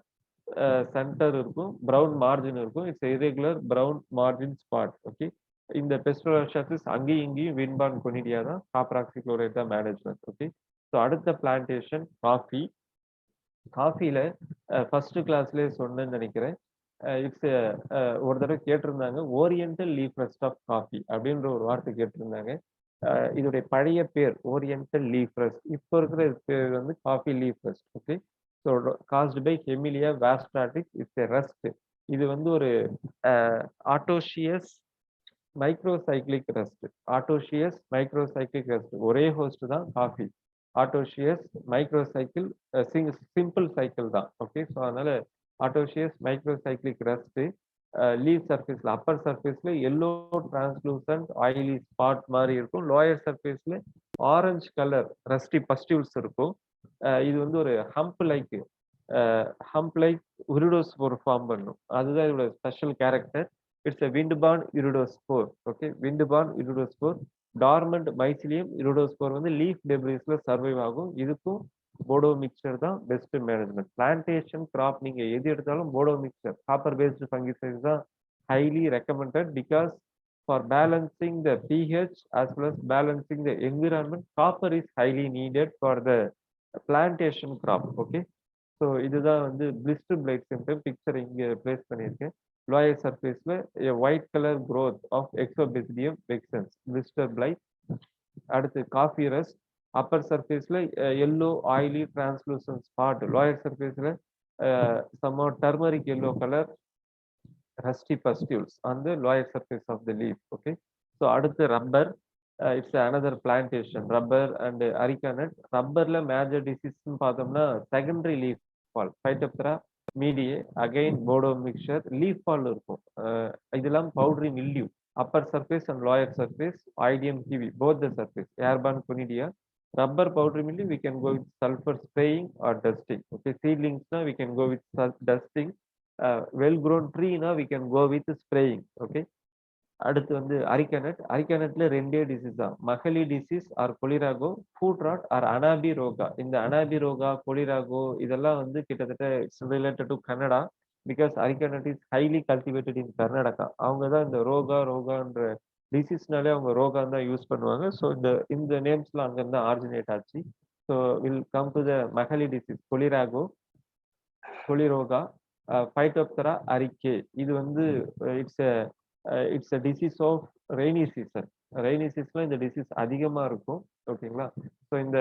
சென்டர் இருக்கும், பிரவுன் மார்ஜின் இருக்கும். It's irregular brown margin spot. Okay, இந்த பெஸ்டோலாப்சியாப்சிஸ் அங்கேயும் இங்கேயும் வின்பான் கொனிடியா தான், காப்பர் ஆக்சிக்ளோரைட் தான் மேனேஜ்மெண்ட். ஓகே, ஸோ அடுத்த பிளான்டேஷன் காஃபி. காஃபில ஃபர்ஸ்ட் கிளாஸ்லேயே சொன்னேன்னு நினைக்கிறேன். இட்ஸ் ஒரு தடவை கேட்டிருந்தாங்க oriental leaf rust of coffee அப்படின்ற ஒரு வார்த்தை கேட்டிருந்தாங்க. இதோடைய பழைய பேர் ஓரியன்டல் லீஃப் ரெஸ்ட், இப்போ இருக்கிற பேர் வந்து coffee leaf rust. Okay, so caused by Hemileia vastatrix it's a rust. இது வந்து ஒரு autoecious microcyclic rust. Autoecious microcyclic rust ஒரே ஹோஸ்ட் தான் coffee. Autoecious microcycle simple cycle தான். ஓகே, ஸோ அதனால ஆட்டோஷியஸ் மைக்ரோசைக்ளிக் ரெஸ்ட். லீவ் சர்ஃபேஸ்ல அப்பர் சர்ஃபேஸ்ல yellow translucent oily spot மாதிரி இருக்கும். லோயர் சர்ஃபேஸ்ல ஆரஞ்சு கலர் ரஸ்டி பஸ்டியூல்ஸ் இருக்கும். இது வந்து ஒரு ஹம்ப் லைக் உரிடோஸ்போர் ஃபார்ம் பண்ணும். அதுதான் இதோட special character. It's a wind-borne iridospore. Okay, wind-borne iridospore. Dormant mycelium uredospore வந்து லீஃப் டெப்ரிஸ்ல சர்வைவ் ஆகும். இதுக்கும் போடோ மிக்சர் தான் பெஸ்ட் மேனேஜ்மெண்ட். பிளான்டேஷன் கிராப் நீங்க எது எடுத்தாலும் போடோ மிக்சர் காப்பர் பேஸ்டு ஃபங்கிசைட்ஸ் தான் highly recommended because for balancing the pH as well as balancing the environment copper is highly needed for the plantation crop. Okay, so இதுதான் வந்து blister blight symptom. Picture இங்கே place பண்ணியிருக்கேன். Lower சர்ஃபேஸ்ல white colour growth of Exobasidium vexans blister blight. அடுத்து coffee rust upper சர்ஃபேஸ்ல yellow oily translucent spot. Lower சர்ஃபேஸ்ல some turmeric yellow colour rusty pustules on the lower surface of the leaf. Okay, so அடுத்து rubber. It's another plantation rubber and arecanut. ரப்பர்ல major டிசீஸ்ன்னு பார்த்தோம்னா secondary leaf fall Phytophthora meadii again போடோ mixture leaf fall இருக்கும். இதெல்லாம் powdery mildew upper surface and lower surface Oidium heveae both the surface airborne conidia. Rubber powdery mildew we can go with sulfur spraying or dusting. Okay, seedlings na we can go with dusting. Well grown tree na we can go with spraying. Okay, அடுத்து வந்து அரிக்கனட். அரிக்கனட்ல ரெண்டே disease தான், mahali disease or koleroga, foot rot or anabe roga. இந்த அனாபி ரோகா கொலிராகோ இதெல்லாம் வந்து கிட்டத்தட்ட it's related to Kannada because arecanut is highly cultivated in Karnataka. அவங்க தான் இந்த ரோகான்ற டிசீஸ்னாலே அவங்க ரோகான் தான் யூஸ் பண்ணுவாங்க. ஸோ இந்த நேம்ஸ்லாம் அங்கேருந்து ஆரிஜினேட் ஆச்சு. So will come to the mahali disease koleroga koleroga Phytophthora arecae. இது வந்து it's a disease of rainy season. Rainy சீசன்ல இந்த டிசீஸ் அதிகமா இருக்கும். ஓகேங்களா, ஸோ இந்த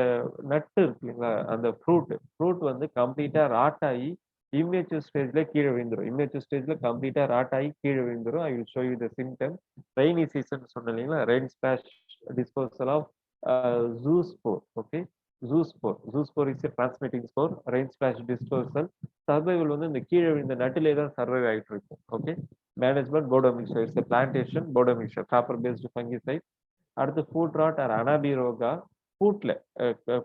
நட்டு இருக்கு இல்லைங்களா, அந்த ஃப்ரூட் வந்து கம்ப்ளீட்டா ராட் ஆகி இம்மெச்சூர் ஸ்டேஜ்ல கீழே விழுந்துரும். இம்மெச்சூர் ஸ்டேஜ்ல கம்ப்ளீட்டா ராட் ஆகி கீழே விழுந்துரும். ஐ will show you the symptom. Rainy season சொன்னேன் இல்லைங்களா, rain splash disposal of ஜூஸ்போர். Okay, ஜூஸ்போர் is transmitting spore. Rain splash disposal survival வந்து இந்த கீழே விழுந்த நட்டிலே தான் சர்வைவ் ஆகிட்டு இருக்கும். Okay, management Bodo mixer it's plantation Bodo mixture copper based fungicide. அடுத்து food rot or anabe Rohgah. ஃபுட்ல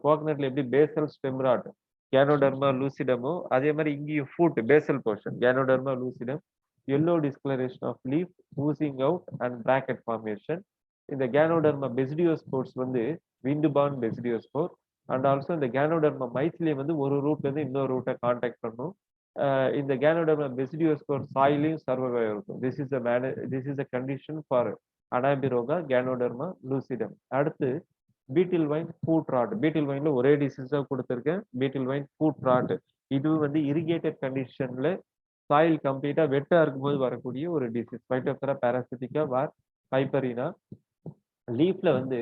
கோகனட்ல எப்படி பேசல் ஸ்டெம் ராட் கேனோடர்மா லூசிடமோ அதே மாதிரி இங்கேயும் food Basel portion ganoderma lucidum. Yellow discolouration of leaf oozing out and bracket formation. இந்த Ganoderma basidiospores வந்து wind borne basidiospore and also இந்த Ganoderma mycelium வந்து ஒரு ரூட்ல இருந்து இன்னொரு ரூட்டை கான்டாக்ட் பண்ணும். இந்த கேனோடர்மா பெசிடியோஸ்போர் சாயிலையும் சர்வைவ் ஆகிருக்கும். This is a condition for anaberoga Ganoderma lucidum. அடுத்து betel vine foot rot. Betel வைன்ல ஒரே டிசீஸா கொடுத்துருக்கேன், பீட்டில் வைன் ஃபுட் ராட். இது வந்து இரிகேட்டட் கண்டிஷன்ல சாயில் கம்ப்ளீட்டா வெட்டா இருக்கும்போது வரக்கூடிய ஒரு டிசீஸ். ஃபைட்டோப்தரா பாரசிட்டிகா வார் பைப்பரினா. லீஃப்ல வந்து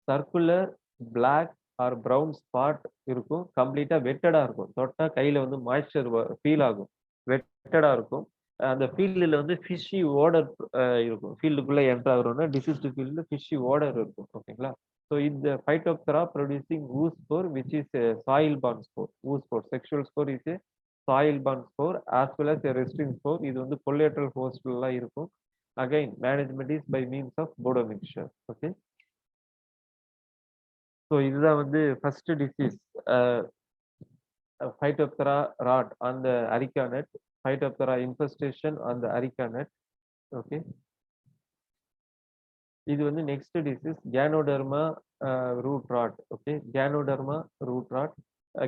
circular black or brown spot இருக்கும். கம்ப்ளீட்டா வெட்டடா இருக்கும். தொட்டா கையில வந்து மாய்ஸ்சர் ஃபீல் ஆகும். வெட்டடா இருக்கும். அந்த ஃபீல்டுல வந்து ஃபிஷ்ஷி ஓடர் இருக்கும். ஃபீல்டுக்குள்ள என்டர் ஆகுறோம்னா டிசீஸ்டு ஃபீல்ட்ல ஃபிஷ்ஷி ஓடர் இருக்கும். ஓகேங்களா? ஸோ இந்த Phytophthora producing oospore which is soil borne spore. Oospore. Sexual spore is soil borne spore as well as resting spore. இது வந்து கொலேட்ரல் ஹோஸ்ட்லாம் இருக்கும். Again management is by means of போடோ mixture. Okay. So இதுதான் வந்து first disease. Phytophthora rot on the areca nut, Phytophthora infestation on the areca nut. Okay. இது வந்து next disease Ganoderma root rot. Okay, Ganoderma root rot,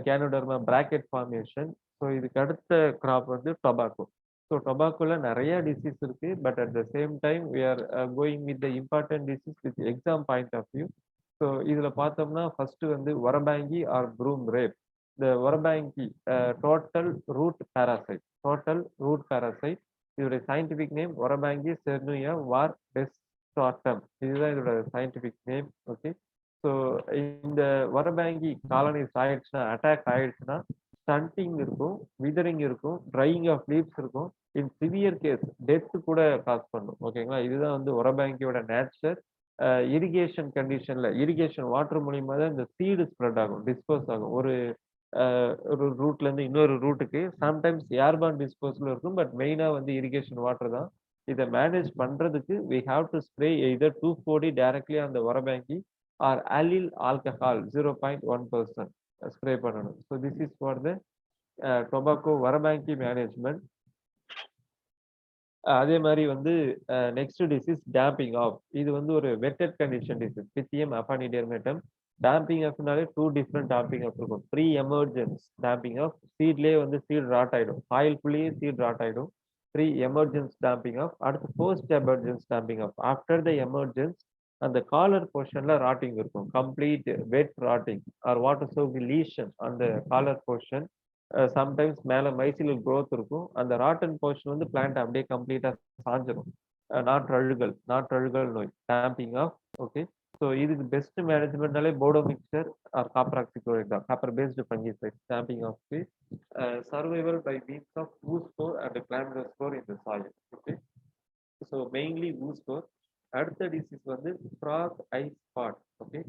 Ganoderma bracket formation. So இதுக்கு அடுத்த graph வந்து tobacco. So டொபாக்கோல நிறைய disease இருக்கு, but at the same time we are going with the important disease with exam point of view. So இதுல பார்த்தோம்னா first வந்து Orobanche or broomrape. இந்த Orobanche total root parasite. Total root parasite. இதோடைய scientific name Orobanche cernua var desertorum. இதுதான் இதோட scientific name. Okay. So இந்த Orobanche colonise ஆயிடுச்சுன்னா, attack ஆயிடுச்சுன்னா ஸ்டண்டிங் இருக்கும், விதரிங் இருக்கும், ட்ரையிங் ஆஃப் லீவ்ஸ் இருக்கும். இன் சிவியர் கேஸ் டெத் கூட காஸ் பண்ணும். ஓகேங்களா? இதுதான் வந்து வரபாங்கியோட நேச்சர். இரிகேஷன் கண்டிஷன்ல இரிகேஷன் வாட்டர் மூலியமா தான் இந்த சீடு ஸ்ப்ரெட் ஆகும், டிஸ்போஸ் ஆகும். ஒரு ரூட்ல இருந்து இன்னொரு ரூட்டுக்கு சம்டைம்ஸ் ஏர்பான் டிஸ்போசல் இருக்கும், பட் மெயினா வந்து இரிகேஷன் வாட்டர் தான். இதை மேனேஜ் பண்றதுக்கு we have to spray either 240 directly on the Orobanche or allyl alcohol 0.1% spray பண்ணணும். So this is for the tobacco Orobanche management. அதே மாதிரி வந்து நெக்ஸ்ட் டிசீஸ் டேம்பிங் ஆஃப். இது வந்து ஒரு wetted condition disease, Pythium aphanidermatum. Damping ஆஃப்னாலே two different damping off இருக்கும். Pre emergence damping off, சீட்லேயே வந்து சீட் ராட் ஆயிடும், சாயில்குள்ளேயே சீட் ராட் ஆயிடும். Pre emergence damping off. அடுத்து post emergence damping off. After the emergence அந்த காலர் போர்ஷன்ல ராட்டிங் இருக்கும், complete wet rotting or water soak lesion அந்த காலர் போர்ஷன். சம்டைம்ஸ் மேல மைசிலியல் growth இருக்கும். அந்த ராட்டன் போர்ஷன் வந்து பிளான்ட் அப்படியே கம்ப்ளீட்டா சாஞ்சிரும். நாற்றழுகல் நோய் டேம்பிங் ஆஃப். ஓகே. ஸோ இதுக்கு பெஸ்ட் மேனேஜ்மெண்ட்னாலே போடோ மிக்சர் ஆர் காப்பராக்சிக்ளோரைட் தான், copper based fungicide. Damping off survival by means of oospore and chlamydospore in the soil. Okay. So mainly oospore. அடுத்த டிசீஸ் வந்து frog eye spot. Okay.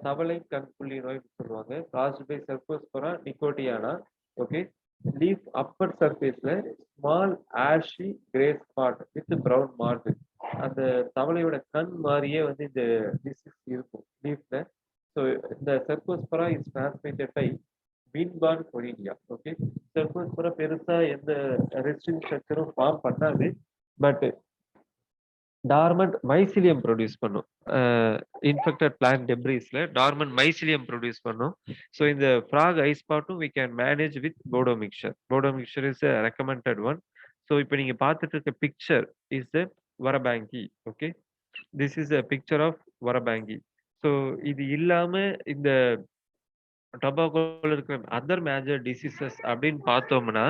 தவளை கண்புள்ளி நோய்னு சொல்லுவாங்க. Caused by Cercospora nicotianae. Okay. Leaf upper சர்ஃபேஸ்ல small ashy grey spot with brown margin. அந்த தவளையோட கண் மாதிரியே வந்து இந்த டிசீஸ் இருக்கும் லீஃப்ல. ஸோ இந்த Cercospora is transmitted by மீன்பான் கொரினியா. Okay. Cercospora பெருசா எந்த ரெஸ்டிங் ஸ்ட்ரக்சரும் ஃபார்ம் பண்ணாது, பட் டார்மண்ட் மைசிலியம் ப்ரொடியூஸ் பண்ணும். Infected plant டெப்ரீஸ்ல dormant mycelium produce பண்ணும். ஸோ இந்த frock I ஸ்பாட்டும் we can manage with போடோ mixer. Bodo mixer is a recommended one. So இப்போ நீங்க பார்த்துட்டு இருக்க picture is the வரபாங்கி. Okay. This is a picture of வரபாங்கி. So இது இல்லாம இந்த டொபாக்கோல இருக்கிற அதர் மேஜர் டிசீசஸ் அப்படின்னு பார்த்தோம்னா,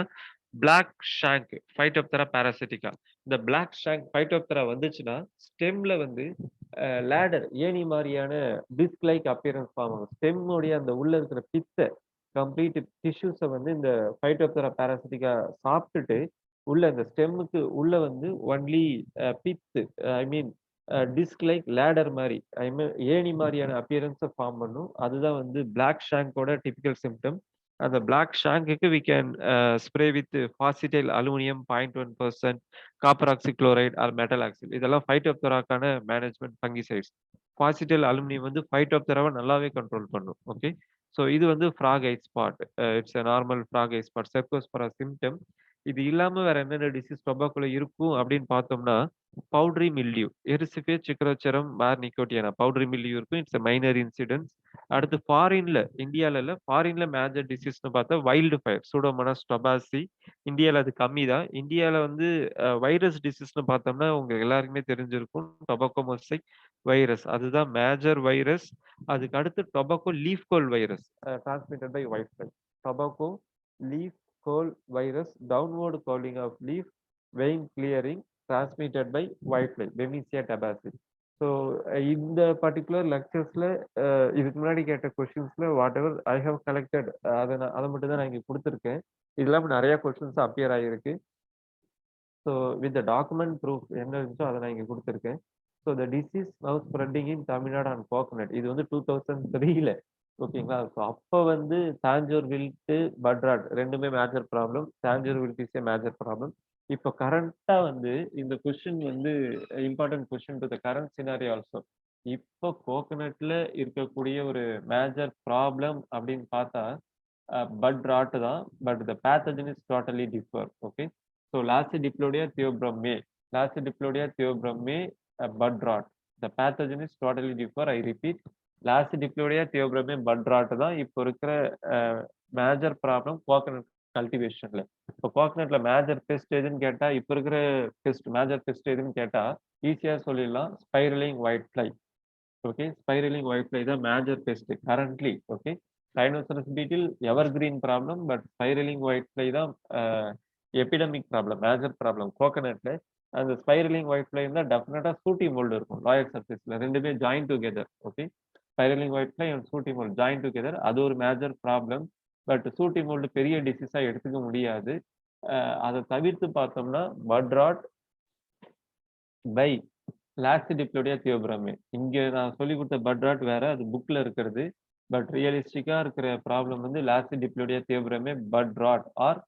பிளாக் ஷாங்க் ஃபைட்டோப்தரா பாராசிட்டிகா. இந்த பிளாக் ஷாங்க் ஃபைட்டோப்தரா வந்துச்சுன்னா ஸ்டெம்ல வந்து லேடர் ஏணி மாதிரியான டிஸ்க் லைக் அப்பியரன்ஸ் ஃபார்ம் ஆகும். ஸ்டெம்முடைய அந்த உள்ள இருக்கிற பித்த கம்ப்ளீட் டிஷ்யூஸை வந்து இந்த ஃபைட்டோப்தரா பாராசிட்டிகா சாப்பிட்டுட்டு உள்ள இந்த ஸ்டெம்முக்கு உள்ள வந்து ஒன்லி பித்து, ஐ மீன் டிஸ்க் லைக் லேடர் மாதிரி, ஐ மீன் ஏணி மாதிரியான அப்பியரன்ஸை ஃபார்ம் பண்ணும். அதுதான் வந்து பிளாக் ஷாங்கோட டிபிக்கல் சிம்டம். அந்த பிளாக் ஷாங்குக்கு we can spray with fosetyl aluminium 0.1%, copper oxychloride or metalaxyl. இதெல்லாம் ஃபைட்டோப்தராக்கான மேனேஜ்மெண்ட் ஃபங்கிசைட்ஸ். ஃபாசிடைல் அலுமினியம் வந்து ஃபைட்டோப்தராவை நல்லாவே கண்ட்ரோல் பண்ணும். ஓகே. ஸோ இது வந்து frog eye spot. It's a normal frog eye spot, Cercospora symptom. இது இல்லாம வேற என்னென்ன டிசீஸ் டொபாக்கோல இருக்கும் அப்படின்னு பார்த்தோம்னா, powdery mildew, Erysiphe cichoracearum var nicotianae, powdery mildew இருக்கும். It's minor incidents. அடுத்து ஃபாரின்ல, இந்தியால இல்ல, ஃபாரின்ல மேஜர் டிசீஸ்னு பார்த்தா வைல்டு ஃபயர், சூடோமோனாஸ் டொபாசி. இந்தியால அது கம்மி தான். இந்தியால வந்து வைரஸ் டிசீஸ்னு பார்த்தோம்னா உங்க எல்லாருக்குமே தெரிஞ்சிருக்கும், டொபாக்கோ மொசைக் வைரஸ். அதுதான் மேஜர் வைரஸ். அதுக்கு அடுத்து tobacco leaf curl virus transmitted by white fly. Tobacco leaf curl virus, downward curling of leaf, vein clearing, transmitted by whitefly, Bemisia tabaci. So இந்த பர்ட்டிகுலர் லெக்சர்ஸ்ல இதுக்கு முன்னாடி கேட்ட கொஸ்டின்ஸ்ல whatever I have collected அதை மட்டும் தான் நான் இங்கே கொடுத்துருக்கேன். இது இல்லாமல் நிறைய கொஸ்டின்ஸ் அப்பியர் ஆகிருக்கு. ஸோ வித் டாக்குமெண்ட் ப்ரூஃப் என்ன இருந்துச்சோ அதை நான் இங்கே கொடுத்துருக்கேன். So the disease now spreading in Tamil Nadu and coconut. இது வந்து 2003ல ஓகேங்களா. ஸோ அப்போ வந்து தாஞ்சூர் வில்ட்டு பட்ராட் ரெண்டுமே major problem. Tanjore wilt is a major problem. இப்போ கரண்டா வந்து இந்த கொஸ்டின் வந்து important question to the current scenario also. இப்போ கோகனட்ல இருக்கக்கூடிய ஒரு மேஜர் ப்ராப்ளம் அப்படின்னு பார்த்தா பட் ராட் தான். But the pathogen is totally differ. Okay. So Lasiodiplodia theobromae, Lasiodiplodia theobromae bud rot. The pathogen is totally different. I repeat, Lasiodiplodia theobromae bud rot தான் இப்போ இருக்கிற மேஜர் ப்ராப்ளம் கோகனட் கல்டிவேஷன்ல. இப்போ கோகனட்ல major best எதுன்னு கேட்டா, இப்போ இருக்கிற best major best எதுன்னு கேட்டா ஈஸியா சொல்லிடலாம், spiralling white fly. Okay, spiralling white fly தான் major pest currently. Okay, rhinoceros beetle ever green problem, but spiralling white fly தான் எபிடமிக் ப்ராப்ளம், மேஜர் ப்ராப்ளம் கோகனட்ல. அந்த ஸ்பைரலிங் ஒயிட் ஃப்ளை இருந்தால் டெஃபினட்டா சூட்டி மோல்டு இருக்கும் லாயர் சர்ஃபேஸ்ல, ரெண்டுமே join together. Okay, spiralling white fly and சூட்டி மோல்டு ஜாயின் டுகெதர், அது ஒரு மேஜர் ப்ராப்ளம். பட் சூட்டி மோல்டு பெரிய டிசீஸா எடுத்துக்க முடியாது. அதை தவிர்த்து பார்த்தோம்னா பட் ராட் பை லாசிடிப்ளோடியா தியோபிரமே. இங்க நான் சொல்லி கொடுத்த பட் ராட் வேற, அது புக்ல இருக்கிறது. பட் ரியலிஸ்டிக்கா இருக்கிற ப்ராப்ளம் வந்து Lasiodiplodia theobromae bud rot or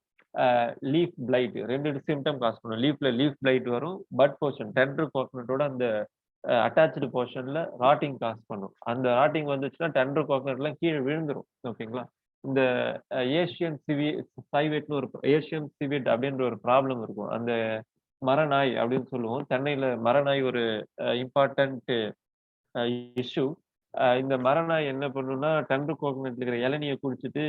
leaf blight. ரெண்டு சிம்டம் காஸ் பண்ணும். லீஃப்ல லீஃப் பிளைட் வரும், பட் போர்ஷன் டெண்டர் கோகனட்டோட அந்த அட்டாச்சு போர்ஷன்ல ராட்டிங் காஸ் பண்ணும். அந்த ராட்டிங் வந்துச்சுன்னா டெண்டர் கோகனட்லாம் கீழே விழுந்துரும். ஓகேங்களா. இந்த ஏஷியன் சைவேட்னு ஒரு ஏஷியன் சிவேட் அப்படின்ற ஒரு ப்ராப்ளம் இருக்கும். அந்த மரநாய் அப்படின்னு சொல்லுவோம். சென்னையில மரநாய் ஒரு இம்பார்ட்டன்ட் இஷ்யூ. இந்த மரநாய் என்ன பண்ணும்னா டெண்டர் கோகனட்ல இருக்கிற இளநியை குடிச்சிட்டு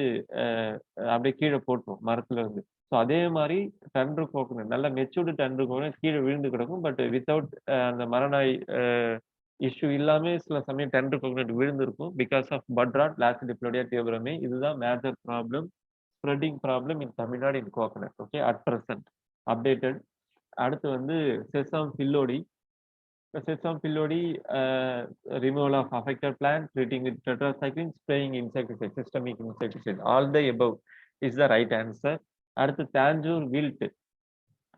அப்படியே கீழே போட்டுரும் மரத்துல இருந்து. ஸோ அதே மாதிரி டெண்டர் கோகனட் நல்ல மெச்சூர்டு டெண்டர் கோகனட் கீழே விழுந்து கிடக்கும். பட் வித்தவுட் அந்த மரநாய் இஷ்யூ இல்லாம சில சமயம் டெண்டர் கோகனட் விழுந்திருக்கும். Because of bud rot Lasiodiplodia theobromae. இதுதான் major problem, spreading problem in Tamil Nadu in coconut. Okay, at present updated. அடுத்து வந்து sesame phyllody. Sesame pillodi, removal of affected plant, treating with tetracycline, spraying insecticide, systemic insecticide. All the above is the right answer. அடுத்து tanjure wilt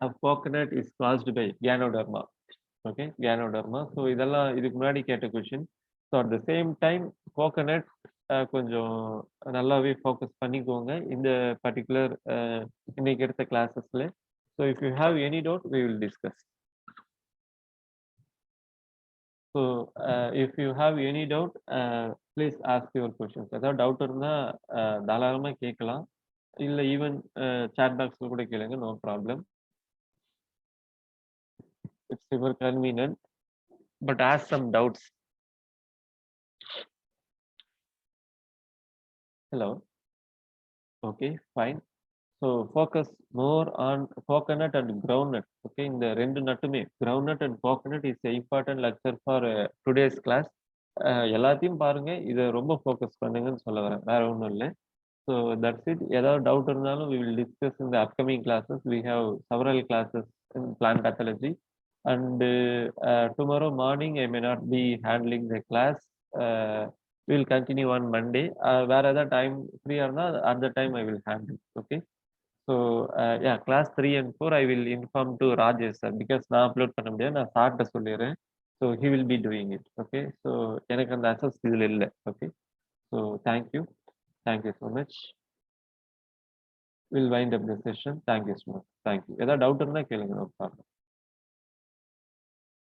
of coconut is caused by Ganoderma. Okay, Ganoderma. So இதெல்லாம் இதுக்கு முன்னாடி கேட்ட question. So at the same time coconut கொஞ்சம் நல்லாவே focus பண்ணிக்கோங்க இந்த particular இன்னைக்கு எடுத்த கிளாஸஸ்ல. So if you have any doubt we will discuss. So if you have any doubt please ask your questions. ஏதாவது டவுட் இருந்தால் தாராளமாக கேட்கலாம். இல்லை ஈவன் சாட் பாக்ஸில் கூட கேளுங்க, no problem. It's your convenient, but ask some doubts. Hello, okay fine. So focus more on coconut and ground. Okay, இந்த ரெண்டு நட்டுமே ground and coconut is important lecture for today's class. எல்லாத்தையும் பாருங்க, இதை ரொம்ப ஃபோக்கஸ் பண்ணுங்கன்னு சொல்ல வரேன், வேற ஒன்றும் இல்லை. So that's it. ஏதாவது டவுட் இருந்தாலும் we will discuss in the upcoming classes. We have several classes in plant pathology, and tomorrow morning I may not be handling the class. We will continue on Monday. Wherever time free or not, at the time I will handle. Okay. So yeah, class 3 and 4 I will inform to Rajesh sir, because நான் upload பண்ண முடியாது, நான் சார்ட்ட சொல்லிடுறேன். So he will be doing it. Okay. So எனக்கு அந்த access இதில் இல்லை. Okay. So thank you. Thank you so much. We'll wind up the session. Thank you so much. Thank you. ஏதாவது டவுட் இருந்தா கேளுங்க, no problem.